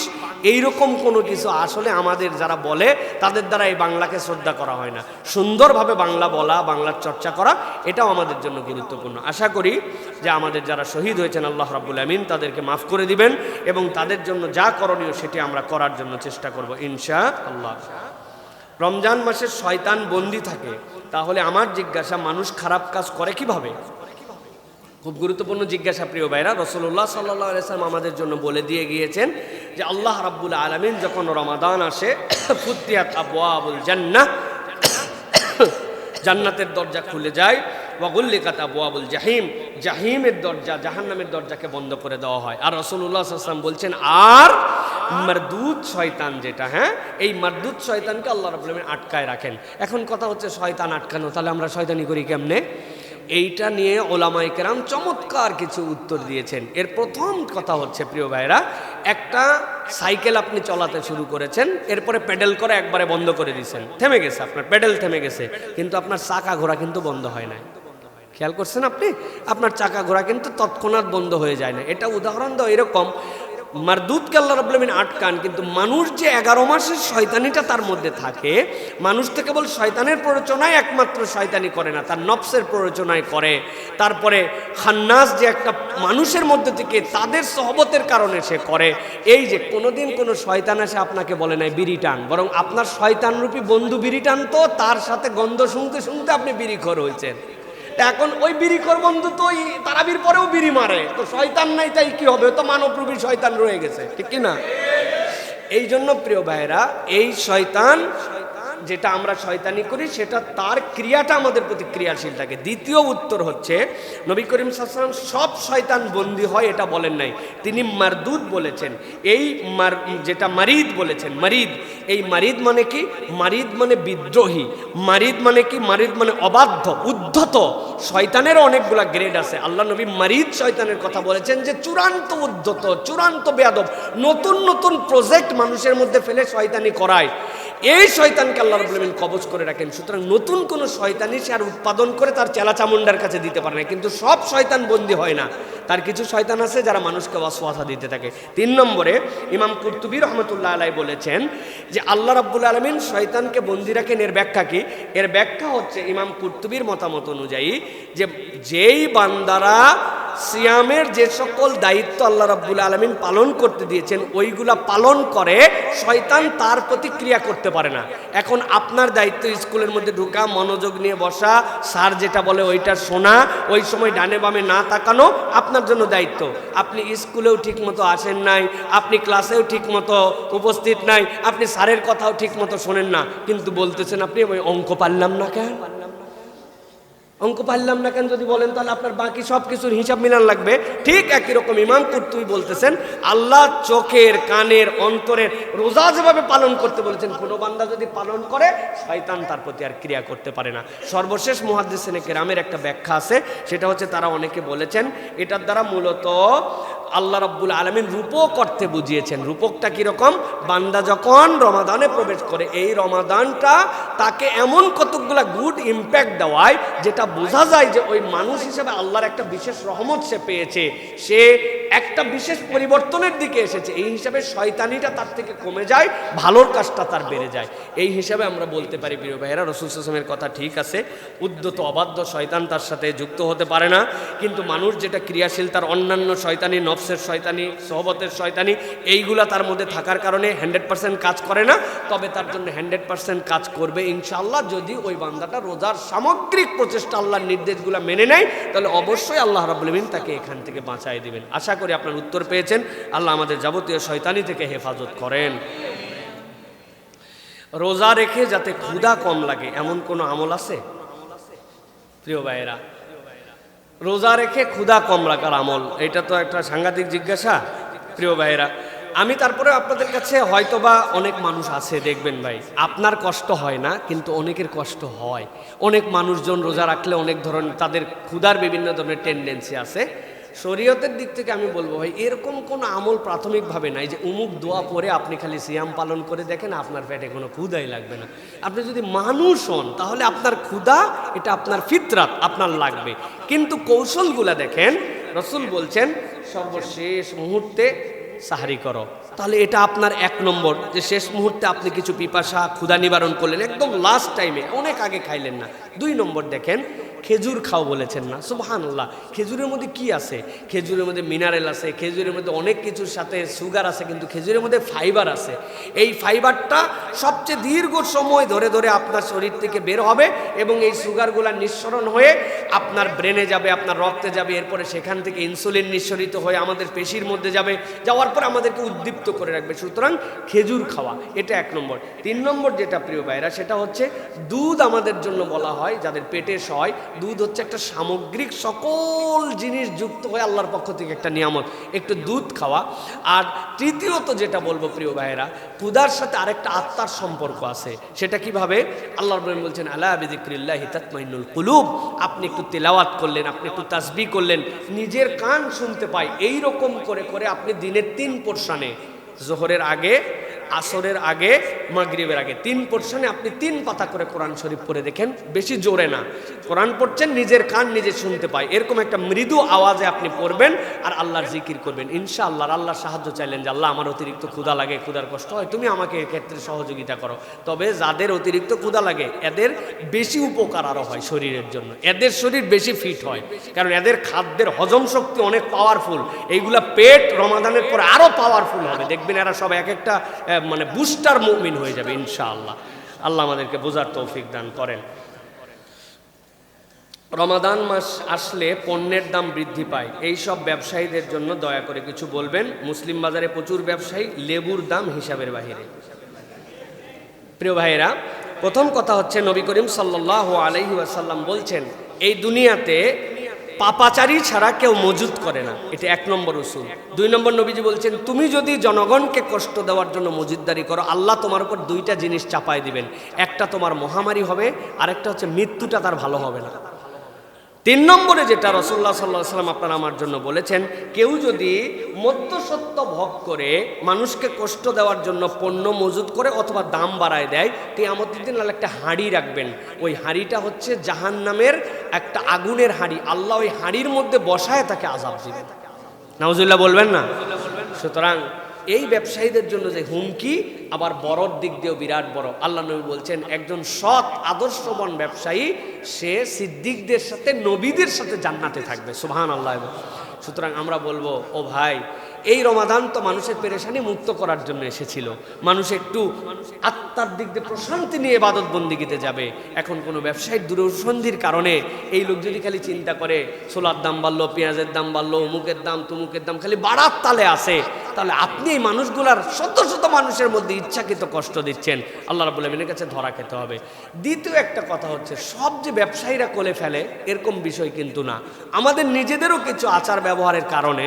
এইরকম কোনো কিছু আসলে আমাদের যারা বলে তাদের দ্বারা এই বাংলাকে শ্রদ্ধা করা হয় না। সুন্দরভাবে বাংলা বলা, বাংলার চর্চা করা, এটাও আমাদের জন্য গুরুত্বপূর্ণ। আশা করি যে আমাদের যারা শহীদ হয়েছেন আল্লাহ রাব্বুল আমিন তাদেরকে মাফ করে দিবেন এবং তাদের জন্য যা করণীয় সেটি আমরা করার জন্য চেষ্টা করব ইনশাআল্লাহ। রমজান মাসে শয়তান বন্দী থাকে, তাহলে আমার জিজ্ঞাসা, মানুষ খারাপ কাজ করে কিভাবে? খুব গুরুত্বপূর্ণ জিজ্ঞাসা প্রিয় ভাইরা। রাসূলুল্লাহ সাল্লাল্লাহু আলাইহি ওয়াসাল্লাম আমাদের জন্য বলে দিয়ে গিয়েছেন যে আল্লাহ রাব্বুল আলামিন যখন রমাদান আসে, ফুতিহাত আবওয়াবুল জান্নাহ, জান্নাতের দরজা খুলে যায়, ওয়া গুল্লিকাত আবওয়াবুল জাহিম, জাহিমের দরজা, জাহান্নামের দরজাকে বন্ধ করে দেওয়া হয়। আর রাসূলুল্লাহ সাল্লাল্লাহু আলাইহি ওয়াসাল্লাম বলছেন, আর মারদুদ শয়তান যেটা, হ্যাঁ, এই মারদুদ শয়তানকে আল্লাহ রাব্বুল আলামিন আটকায় রাখেন। এখন কথা হচ্ছে শয়তান আটকানো, তাহলে আমরা শয়তানি করি কেমনে? এইটা নিয়ে ওলামায়ে কেরাম চমৎকার কিছু উত্তর দিয়েছেন। এর প্রথম কথা হচ্ছে প্রিয় ভাইরা, একটা সাইকেল আপনি চলাতে শুরু করেছেন, এরপরে প্যাডেল করে একবারে বন্ধ করে দিয়েছেন, থেমে গেছে, আপনার প্যাডেল থেমে গেছে, কিন্তু আপনার চাকা ঘোরা কিন্তু বন্ধ হয় না। খেয়াল করছেন আপনি? আপনার চাকা ঘোরা কিন্তু তৎক্ষণাৎ বন্ধ হয়ে যায় না। এটা উদাহরণ দাও এরকম, মারদুদকে আল্লাহ রাব্বুল আমিন আটকান, কিন্তু মানুষ যে 11 মাসের শয়তানিটা তার মধ্যে থাকে, মানুষ তো কেবল শয়তানের প্ররোচনায় একমাত্র শয়তানি করে না, তার নফসের প্ররোচনায় করে। তারপরে খান্নাস যে একটা মানুষের মধ্যে থেকে তাদের সহবতের কারণে সে করে। এই যে কোনোদিন কোনো শয়তান এসে আপনাকে বলে নাই বিড়ি টান, বরং আপনার শয়তানরূপী বন্ধু বিড়ি টানতো, তার সাথে গন্ধ শুনতে শুনতে আপনি বিড়িখোর হয়েছেন। এখন ওই বিড়িখোর বন্ধু তো তারাবির পরেও বিড়ি মারে, তো শয়তান নাই তাই কি হবে? তো মানবরূপী শয়তান রয়ে গেছে, ঠিক কি না? এই জন্য প্রিয় ভাইরা, এই শয়তান যেটা আমরা শয়তানি করি সেটা তার ক্রিয়াটা আমাদের প্রতি ক্রিয়াশীল থাকে। দ্বিতীয় উত্তর হচ্ছে, নবী করিম সাল্লাল্লাহু আলাইহি ওয়াসাল্লাম সব শয়তান বন্দী হয় এটা বলেন নাই, তিনি মারদুদ বলেছেন। এই যেটা মারিদ বলেছেন, মারিদ, এই মারিদ মানে কি? মারিদ মানে বিদ্রোহী, মারিদ মানে কি? মারিদ মানে অবাধ্য, উদ্ধত। শয়তানেরও অনেকগুলা গ্রেড আছে। আল্লাহ নবী মারিদ শয়তানের কথা বলেছেন যে চূড়ান্ত উদ্ধত, চূড়ান্ত বেয়াদব, নতুন নতুন প্রজেক্ট মানুষের মধ্যে ফেলে শয়তানি করায়। এই শয়তানকে আল্লাহ রাব্বুল আমিন কবজ করে রাখেন। সুতরাং নতুন কোন শয়তানি সে আর উৎপাদন করে তার চেলা চামুন্ডার কাছে দিতে পারে না। কিন্তু সব শয়তান বন্দী হয় না, তার কিছু শয়তান আছে যারা মানুষকে ওয়াসওয়াসা দিতে থাকে। 3 নম্বরে ইমাম কুরতুবী রাহমাতুল্লাহ আলাইহি বলেছেন যে আল্লাহ রাব্বুল আলামিন শয়তানকে বন্দী রাখেন। এর ব্যাখ্যা কি? এর ব্যাখ্যা হচ্ছে ইমাম কুরতুবীর মতামত অনুযায়ী যে যেই বান্দারা সিয়ামের যে সকল দায়িত্ব আল্লাহ রাব্বুল আলামিন পালন করতে দিয়েছেন ওইগুলা পালন করে, শয়তান তার প্রতিক্রিয়া করতে পারে না। এখন আপনার দায়িত্ব স্কুলের মধ্যে ঢোকা, মনোযোগ নিয়ে বসা, স্যার যেটা বলে ওইটা শোনা, ওই সময় ডানে বামে না তাকানো আপনার জন্য দায়িত্ব। আপনি স্কুলেও ঠিক মতো আসেন নাই, আপনি ক্লাসেও ঠিক মতো উপস্থিত নাই, আপনি স্যারের কথাও ঠিক মতো শোনেন না, কিন্তু বলতেছেন আপনি ওই অঙ্ক পারলাম না কেন, অঙ্ক পারলাম না কেন যদি বলেন, তাহলে আপনার বাকি সব কিছুর হিসাব মিলান লাগবে। ঠিক একই রকম ইমাম কুরতুবী বলতেছেন আল্লাহ চোখের, কানের, অন্তরের রোজা যেভাবে পালন করতে বলেছেন, কোনো বান্দা যদি পালন করে শয়তান তার প্রতি আর ক্রিয়া করতে পারে না। সর্বশেষ মুহাদ্দিসিনে কেরামের একটা ব্যাখ্যা আছে, সেটা হচ্ছে তারা অনেকে বলেছেন এটার দ্বারা মূলত আল্লাহ রাব্বুল আলামিন রূপক অর্থে বুঝিয়েছেন। রূপকটা কিরকম? বান্দা যখন রমাদানে প্রবেশ করে, এই রমাদানটা তাকে এমন কতকগুলা গুড ইম্প্যাক্ট দেওয়ায় যেটা বোঝা যায় যে ওই মানুষ হিসেবে আল্লাহর একটা বিশেষ রহমত সে পেয়েছে, সে একটা বিশেষ পরিবর্তনের দিকে এসেছে। এই হিসাবে শয়তানিটা তার থেকে কমে যায়, ভালোর কাজটা তার বেড়ে যায়। এই হিসাবে আমরা বলতে পারি প্রিয় ভাইয়েরা, রাসূল সাল্লাল্লাহু আলাইহি ওয়াসাল্লামের কথা ঠিক আছে, উদ্ধত অবাধ্য শয়তান তার সাথে যুক্ত হতে পারে না। কিন্তু মানুষ যেটা ক্রিয়াশীল, তার অন্যান্য শয়তানি, নফসের শয়তানি, সহবতের শয়তানি, এইগুলা তার মধ্যে থাকার কারণে 100% কাজ করে না। তবে তার জন্য 100% কাজ করবে ইনশাআল্লাহ, যদি ওই বান্দাটা রোজার সামগ্রিক প্রচেষ্টা আল্লাহর নির্দেশগুলো মেনে নেয়, তাহলে অবশ্যই আল্লাহ রাব্বুল আমিন তাকে এখান থেকে বাঁচায় দিবেন। আশা করি আপনার উত্তর পেয়েছেন। আল্লাহ আমাদের যাবতীয় শয়তানি থেকে হেফাজত করেন। রোজা রেখে যাতে ক্ষুধা কম লাগে এমন কোনো আমল আছে প্রিয় ভাইয়েরা? রোজা রেখে ক্ষুধা কম রাখার আমল, এটা তো একটা সাংঘাতিক জিজ্ঞাসা প্রিয় ভাইয়েরা। আমি তারপরে আপনাদের কাছে, হয়তোবা অনেক মানুষ আছে দেখবেন ভাই, আপনার কষ্ট হয় না কিন্তু অনেকের কষ্ট হয়। অনেক মানুষজন রোজা রাখলে অনেক ধরনের তাদের ক্ষুধার বিভিন্ন ধরনের টেন্ডেন্সি আছে। শরীয়তের দিক থেকে আমি বলবো ভাই, এরকম কোনো আমল প্রাথমিকভাবে নাই যে উমুক দোয়া পরে আপনি খালি সিয়াম পালন করে দেখেন আপনার পেটে কোনো ক্ষুধাই লাগবে না। আপনি যদি মানুষ হন তাহলে আপনার ক্ষুধা, এটা আপনার ফিতরাত, আপনার লাগবে। কিন্তু কৌশলগুলা দেখেন, রাসূল বলছেন সর্বশেষ মুহূর্তে সাহরি করো, তাহলে এটা আপনার 1 নম্বর, যে শেষ মুহূর্তে আপনি কিছু পিপাসা ক্ষুধা নিবারণ করলেন, একদম লাস্ট টাইমে, অনেক আগে খাইলেন না। 2 নম্বর দেখেন, খেজুর খাও বলেছেন না, সুবহানাল্লাহ। খেজুরের মধ্যে কি আছে? খেজুরের মধ্যে মিনারেল আছে, খেজুরের মধ্যে অনেক কিছুর সাথে সুগার আছে, কিন্তু খেজুরের মধ্যে ফাইবার আছে। এই ফাইবারটা সবচেয়ে দীর্ঘ সময় ধরে ধরে আপনার শরীর থেকে বের হবে এবং এই সুগারগুলা নিঃসরণ হয়ে আপনার ব্রেনে যাবে, আপনার রক্তে যাবে, এরপরে সেখান থেকে ইনসুলিন নিঃসরিত হয়ে আমাদের পেশির মধ্যে যাবে, যাওয়ার পর আমাদেরকে উদ্দীপ্ত করে রাখবে। সুতরাং খেজুর খাওয়া, এটা 1 নম্বর। 3 নম্বর যেটা প্রিয় ভাইরা, সেটা হচ্ছে দুধ আমাদের জন্য বলা হয়, যাদের পেটে সয়, দুধ হচ্ছে একটা সামগ্রিক সকল জিনিস যুক্ত হয়ে আল্লাহর পক্ষ থেকে একটা নিয়ামত, একটু দুধ খাওয়া। আর তৃতীয়ত যেটা বলবো প্রিয় ভাইয়েরা, ক্ষুধার সাথে আরেকটা আত্মার সম্পর্ক আছে। সেটা কিভাবে? আল্লাহ রাব্বুল বলছেন, আলা বিযিকরিল্লাহি তাতমাইন্নুল কুলুব। আপনি একটু তেলাওয়াত করলেন, আপনি একটু তাসবিহ করলেন, নিজের কান শুনতে পায়, এই রকম করে করে আপনি দিনের 3 পোরশনে, জোহরের আগে, আসরের আগে, মাগরিবের আগে 3 পোরশনে আপনি 3 পাতা করে কোরআন শরীফ পড়ে দেখেন, বেশি জোরে না, কোরআন পড়ছেন, নিজের কান নিজে শুনতে পায়, এরকম একটা মৃদু আওয়াজে আপনি পড়বেন আর আল্লাহর জিকির করবেন। ইনশাআল্লাহ আল্লাহর সাহায্য চাইলেন যে আল্লাহ আমার অতিরিক্ত ক্ষুধা লাগে, ক্ষুধার কষ্ট হয়, তুমি আমাকে এক্ষেত্রে সহযোগিতা করো। তবে যাদের অতিরিক্ত ক্ষুধা লাগে এদের বেশি উপকার আরও হয় শরীরের জন্য, এদের শরীর বেশি ফিট হয়, কারণ এদের খাদ্যের হজম শক্তি অনেক পাওয়ারফুল। এইগুলা পেট রমাদানের পরে আরও পাওয়ারফুল হবে, দেখবেন এরা সব এক একটা মানে বুস্টার মুমিন হয়ে যাবে ইনশাআল্লাহ। আল্লাহ আমাদেরকে বোঝার তৌফিক দান করেন। রমাদান মাস আসলে পণ্যের দাম বৃদ্ধি পায়, এই সব ব্যবসায়ীদের জন্য দয়া করে কিছু বলবেন। মুসলিম বাজারে প্রচুর ব্যবসায়ী, লেবুর দাম হিসাবের বাহিরে। প্রিয় ভাইয়েরা, প্রথম কথা হচ্ছে নবী করিম সাল্লাল্লাহু আলাইহি ওয়াসাল্লাম বলছেন, এই দুনিয়াতে পাপাচারী ছাড়া কেউ মজুদ করে না, এটা 1 নম্বর উসুল। 2 নম্বর, নবীজি বলছেন, তুমি যদি জনগণকে কষ্ট দেওয়ার জন্য মজুদদারি করো, আল্লাহ তোমার উপর 2টা জিনিস চাপায় দিবেন, একটা তোমার মহামারী হবে, আরেকটা হচ্ছে মৃত্যুটা তার ভালো হবে না। 3 নম্বরে যেটা রাসূলুল্লাহ সাল্লাল্লাহু আলাইহি ওয়াসাল্লাম আপনার আমার জন্য বলেছেন, কেউ যদি মধ্যসত্ত্ব ভোগ করে মানুষকে কষ্ট দেওয়ার জন্য পণ্য মজুদ করে অথবা দাম বাড়ায় দেয়, কিয়ামতের দিন আল্লাহ একটা হাঁড়ি রাখবেন, ওই হাঁড়িটা হচ্ছে জাহান্নামের একটা আগুনের হাঁড়ি, আল্লাহ ওই হাঁড়ির মধ্যে বসায় তাকে আযাব দিবেন। নাউজুবিল্লাহ বলবেন না? সুতরাং এই ব্যবসায়ীদের জন্য যে হুমকি, আবার বড়র দিক দিয়েও বিরাট বড়। আল্লাহ নবী বলছেন, একজন সৎ আদর্শবান ব্যবসায়ী সে সিদ্দিকদের সাথে, নবীদের সাথে জান্নাতে থাকবে। সুবহানাল্লাহ। সুতরাং আমরা বলবো, ও ভাই, এই রমাদান তো মানুষের পেরেশানি মুক্ত করার জন্য এসেছিল, মানুষ একটু আত্মার দিক দিয়ে প্রশান্তি নিয়ে ইবাদত বন্দিগিতে যাবে। এখন কোনো ব্যবসায়িক দুরসন্ধির কারণে এই লোক যদি খালি চিন্তা করে ছোলার দাম বাড়লো, পেঁয়াজের দাম বাড়লো, অমুকের দাম তুমুকের দাম, খালি বাড়ার তালে আসে, তাহলে আপনি এই মানুষগুলার শত শত মানুষের মধ্যে ইচ্ছাকৃত কষ্ট দিচ্ছেন, আল্লাহ রাব্বুল আলামিনের কাছে ধরা খেতে হবে। দ্বিতীয় একটা কথা হচ্ছে, সব যে ব্যবসায়ীরা কোলে ফেলে এরকম বিষয় কিন্তু না, আমাদের নিজেদেরও কিছু আচার ব্যবহারের কারণে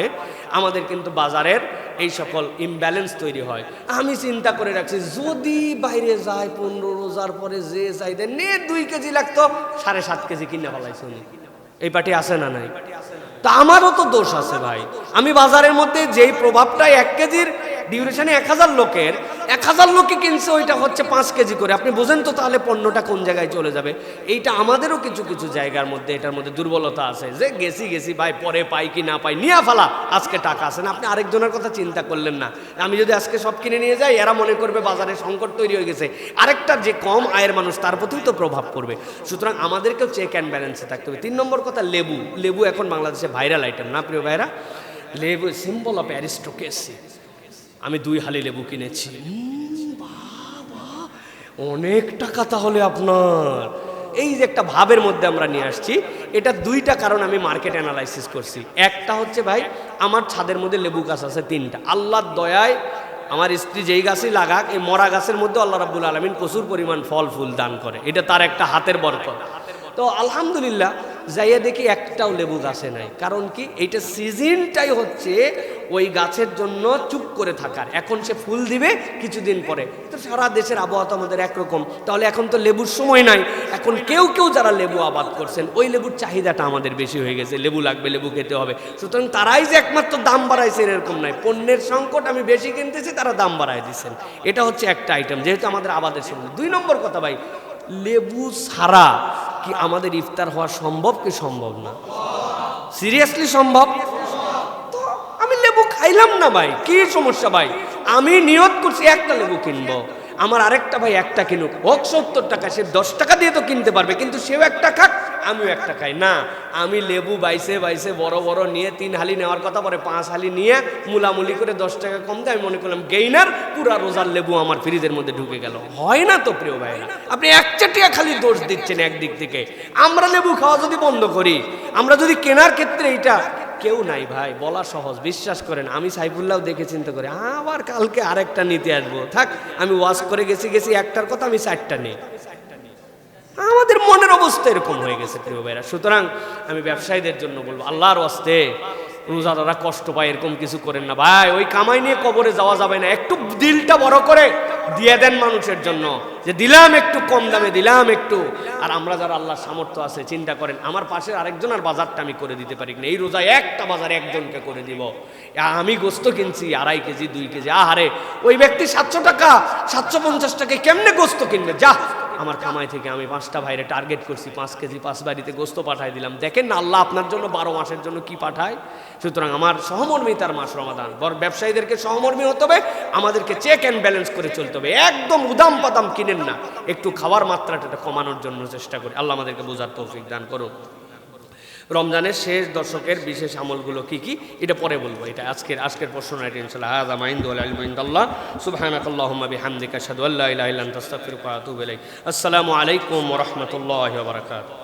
আমাদের কিন্তু বাজারের এই সকল ইমব্যালেন্স তৈরি হয়। আমি চিন্তা করে রাখছি, যদি বাইরে যায় 15 রোজার পরে যে চাইতে নে 2 কেজি লাগতো, 7.5 কেজি কিনে ফেলাইছি। এই পার্টি আছে না নাই? তা আমারও তো দোষ আছে ভাই। আমি বাজারের মধ্যে যেই প্রভাবটা 1 কেজির ডিউরেশনে 1000 লোকের, 1000 লোকে কিনছে, ওইটা হচ্ছে 5 কেজি করে। আপনি বোঝেন তো তাহলে পণ্যটা কোন জায়গায় চলে যাবে। এইটা আমাদেরও কিছু কিছু জায়গার মধ্যে এটার মধ্যে দুর্বলতা আছে, যে গেছি ভাই, পরে পাই কি না পাই, নিয়ে ফেলা, আজকে টাকা আছে না। আপনি আরেকজনের কথা চিন্তা করলেন না, আমি যদি আজকে সব কিনে নিয়ে যাই, এরা মনে করবে বাজারে সংকট তৈরি হয়ে গেছে, আরেকটা যে কম আয়ের মানুষ তার প্রতিও তো প্রভাব পড়বে। সুতরাং আমাদেরকেও চেক অ্যান্ড ব্যালেন্সে থাকতে হবে। 3 নম্বর কথা, লেবু এখন বাংলাদেশে ভাইরাল আইটেম না প্রিয় ভাইরা? লেবু সিম্বল অফ অ্যারিস্টোক্রেসি। আমি 2 হালি লেবু কিনেছি, বাবা অনেক টাকা তাহলে আপনার। এই যে একটা ভাবের মধ্যে আমরা নিয়ে আসছি, এটা 2টা কারণ আমি মার্কেট অ্যানালাইসিস করছি। একটা হচ্ছে ভাই, আমার ছাদের মধ্যে লেবু গাছ আছে 3টা, আল্লাহর দয়ায় আমার স্ত্রী যেই গাছই লাগাক, এই মরা গাছের মধ্যে আল্লাহ রাব্বুল আলামিন প্রচুর পরিমাণ ফল ফুল দান করে, এটা তার একটা হাতের বরকত। তো আলহামদুলিল্লাহ যাইয়া দেখি একটাও লেবু গাছে নাই। কারণ কি? এইটা সিজনটাই হচ্ছে ওই গাছের জন্য চুপ করে থাকার। এখন সে ফুল দিবে কিছুদিন পরে, তো সারা দেশের আবহাওয়া তো আমাদের একরকম, তাহলে এখন তো লেবুর সময় নাই। এখন কেউ যারা লেবু আবাদ করছেন, ওই লেবুর চাহিদাটা আমাদের বেশি হয়ে গেছে, লেবু লাগবে, লেবু খেতে হবে। সুতরাং তারাই যে একমাত্র দাম বাড়াইছে এরকম নাই, পণ্যের সংকট, আমি বেশি কিনতেছি, তারা দাম বাড়াই দিচ্ছেন। এটা হচ্ছে একটা আইটেম, যেহেতু আমাদের আবাদের সময়। 2 নম্বর কথা ভাই, লেবু ছাড়া কি আমাদের ইফতার হওয়া সম্ভব কি সম্ভব না? সিরিয়াসলি সম্ভব। তো আমি লেবু খাইলাম না ভাই, কি সমস্যা ভাই? আমি নিয়ত করছি একটা লেবু কিনবো, আমার আরেকটা ভাই একটা কিনুক, হোক 70 টাকা, সে 10 টাকা দিয়ে তো কিনতে পারবে, কিন্তু সেও একটা খাক আমিও একটা খাই না। আমি লেবু বাইসে বাইসে বড় বড় নিয়ে 3 হালি নেওয়ার কথা, পরে 5 হালি নিয়ে মুলামুলি করে 10 টাকা কম দেয়, আমি মনে করলাম গেইনার, পুরা রোজার লেবু আমার ফ্রিজের মধ্যে ঢুকে গেল। হয় না তো প্রিয় ভাইরা, আপনি একচাটিয়া খালি দোষ দিচ্ছেন একদিক থেকে। আমরা লেবু খাওয়া যদি বন্ধ করি, আমরা যদি কেনার ক্ষেত্রে এটা কেউ নাই ভাই, বলা সহজ, বিশ্বাস করেন। আমি সাইফুল্লাহ দেখে চিন্তা করে আবার কালকে আরেকটা নিতে আসবো, থাক আমি ওয়াশ করে গেছি একটার কথা আমি 4টা নেই। আমাদের মনের অবস্থা এরকম হয়ে গেছে প্রিয় ভাইরা। সুতরাং আমি ব্যবসায়ীদের জন্য বলবো, আল্লাহর ওয়াস্তে রোজাদাররা কষ্ট পায় এরকম কিছু করেন না ভাই। ওই কামাই নিয়ে কবরে যাওয়া যাবে না, একটু দিলটা বড় করে দিয়ে দেন মানুষের জন্য, যে দিলাম একটু কম দামে দিলাম একটু। আর আমরা যারা আল্লাহর সামর্থ্য আছে, চিন্তা করেন আমার পাশের আরেকজনের বাজারটা আমি করে দিতে পারি না, এই রোজায় একটা বাজার একজনকে করে দিব। আমি গোস্ত কিনছি 2.5 কেজি 2 কেজি, আহারে ওই ব্যক্তি 700 টাকা 750 টাকায় কেমনে গোস্ত কিনবে? যা, আমার কামাই থেকে আমি 5টা ভাইরে টার্গেট করছি, 5 কেজি 5 বাড়িতে গোস্ত পাঠাই দিলাম। দেখেন না আল্লাহ আপনার জন্য 12 মাসের জন্য কি পাঠায়। সুতরাং আমার সহমর্মিতার মাস রমাদান, ব্যবসায়ীদেরকে সহমর্মী হতে হবে, আমাদেরকে চেক অ্যান্ড ব্যালেন্স করে চলতে হবে। একদম উদাম পাদাম কিনেন না, একটু খাওয়ার মাত্রাটা কমানোর জন্য চেষ্টা করি। আল্লাহ আমাদেরকে বোঝার তৌফিক দান করুন। রমজানের শেষ দশকের বিশেষ আমলগুলো কি কি এটা পরে বলবো, এটা আজকের প্রশ্ন এটা ইনশাআল্লাহ। হাযা মা ইনদু ওয়াল ইলমু ইনদাল্লাহ, সুবহানাকাল্লাহুম্মা বিহামদিকা আশহাদু আল্লা ইলাহা ইল্লা আনতা আস্তাগফিরুকা ওয়া আতুবু ইলাইক। আসসালামু আলাইকুম ওয়া রাহমাতুল্লাহি ওয়া বারাকাতুহু।